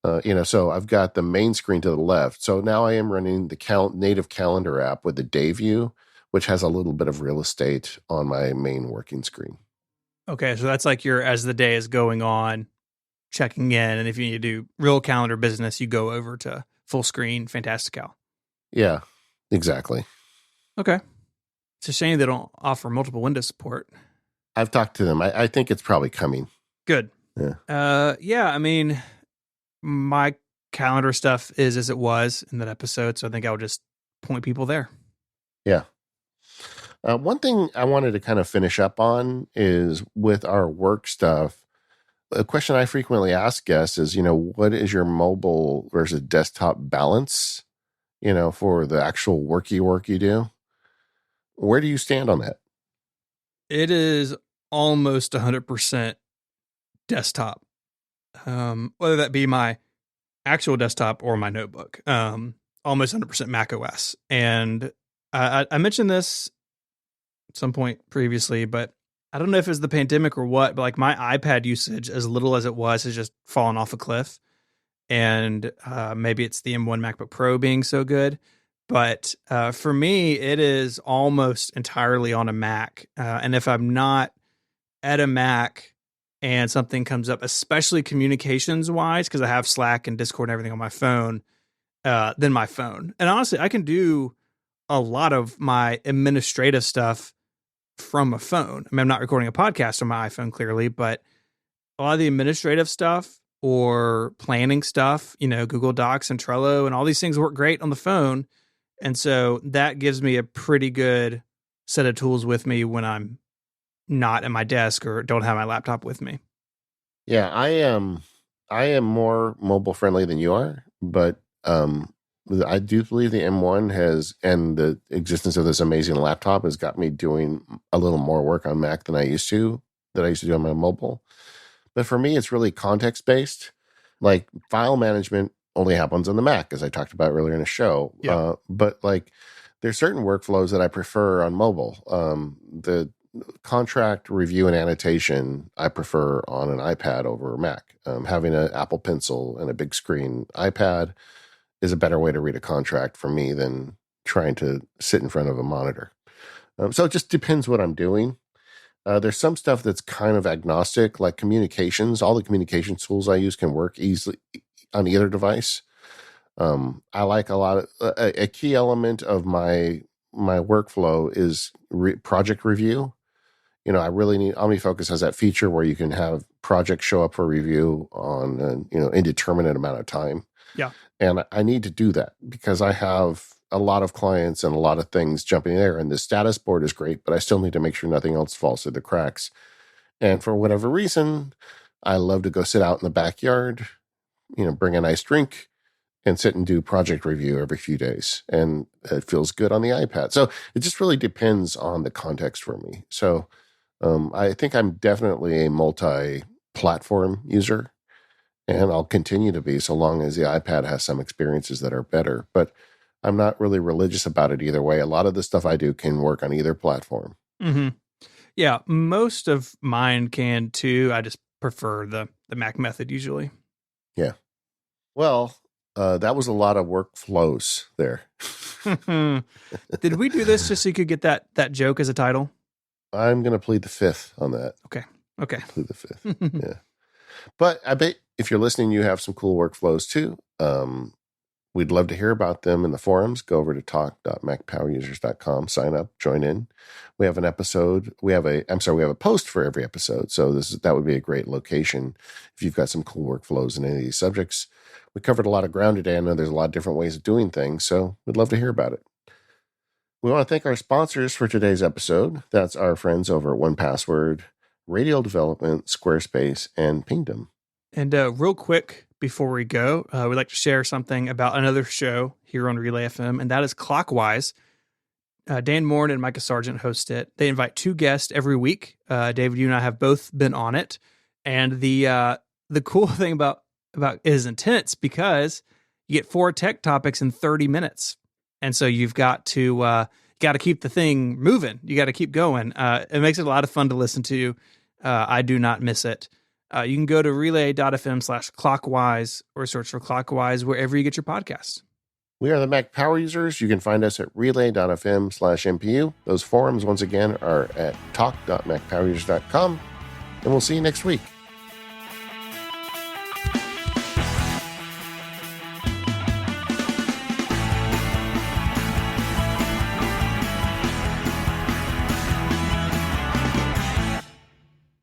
So I've got the main screen to the left. So now I am running the native calendar app with the day view, which has a little bit of real estate on my main working screen. Okay, so that's like as the day is going on, checking in, and if you need to do real calendar business, you go over to full screen Fantastical. Yeah, exactly. Okay. It's a shame they don't offer multiple window support. I've talked to them. I think it's probably coming. Good. Yeah. I mean, my calendar stuff is as it was in that episode, so I think I'll just point people there. Yeah. One thing I wanted to kind of finish up on is with our work stuff. A question I frequently ask guests is, what is your mobile versus desktop balance, for the actual work you do? Where do you stand on that? It is almost 100% desktop, whether that be my actual desktop or my notebook. Almost 100% Mac OS. And I mentioned this at some point previously, but I don't know if it's the pandemic or what, but like my iPad usage, as little as it was, has just fallen off a cliff. And maybe it's the M1 MacBook Pro being so good. But for me, it is almost entirely on a Mac. And if I'm not at a Mac and something comes up, especially communications wise, because I have Slack and Discord and everything on my phone, then my phone. And honestly, I can do a lot of my administrative stuff from a phone. I mean, I'm not recording a podcast on my iPhone clearly, but a lot of the administrative stuff or planning stuff, Google Docs and Trello and all these things work great on the phone. And so that gives me a pretty good set of tools with me when I'm not at my desk or don't have my laptop with me. Yeah, I am more mobile friendly than you are, but I do believe the M1 has, and the existence of this amazing laptop has got me doing a little more work on Mac than I used to do on my mobile. But for me, it's really context based. Like file management only happens on the Mac, as I talked about earlier in the show. Yeah. But like there's certain workflows that I prefer on mobile. The contract review and annotation I prefer on an iPad over a Mac. Having an Apple Pencil and a big screen iPad is a better way to read a contract for me than trying to sit in front of a monitor. So it just depends what I'm doing. There's some stuff that's kind of agnostic, like communications. All the communication tools I use can work easily on either device. I like a lot of a key element of my workflow is project review. You know, I really need OmniFocus has that feature where you can have projects show up for review on an indeterminate amount of time. Yeah. And I need to do that because I have a lot of clients and a lot of things jumping there. And the status board is great, but I still need to make sure nothing else falls through the cracks. And for whatever reason, I love to go sit out in the backyard, bring a nice drink and sit and do project review every few days. And it feels good on the iPad. So it just really depends on the context for me. So I think I'm definitely a multi-platform user. And I'll continue to be so long as the iPad has some experiences that are better. But I'm not really religious about it either way. A lot of the stuff I do can work on either platform. Mm-hmm. Yeah, most of mine can too. I just prefer the Mac method usually. Yeah. Well, that was a lot of workflows there. Did we do this just so you could get that joke as a title? I'm going to plead the fifth on that. Okay. Plead the fifth. Yeah. But I bet if you're listening, you have some cool workflows too. We'd love to hear about them in the forums. Go over to talk.macpowerusers.com, sign up, join in. We have an episode. We have a post for every episode. So that would be a great location if you've got some cool workflows in any of these subjects. We covered a lot of ground today. I know there's a lot of different ways of doing things, so we'd love to hear about it. We want to thank our sponsors for today's episode. That's our friends over at 1Password, Radial Development, Squarespace, and Pingdom. And real quick, before we go, we'd like to share something about another show here on Relay FM, and that is Clockwise. Dan Moore and Micah Sargent host it. They invite two guests every week. David, you and I have both been on it. And the cool thing about it is intense because you get 4 tech topics in 30 minutes. And so you've got to keep the thing moving. You got to keep going. It makes it a lot of fun to listen to. I do not miss it. You can go to relay.fm/clockwise or search for Clockwise wherever you get your podcasts. We are the Mac Power Users. You can find us at relay.fm/MPU. Those forums, once again, are at talk.macpowerusers.com. And we'll see you next week.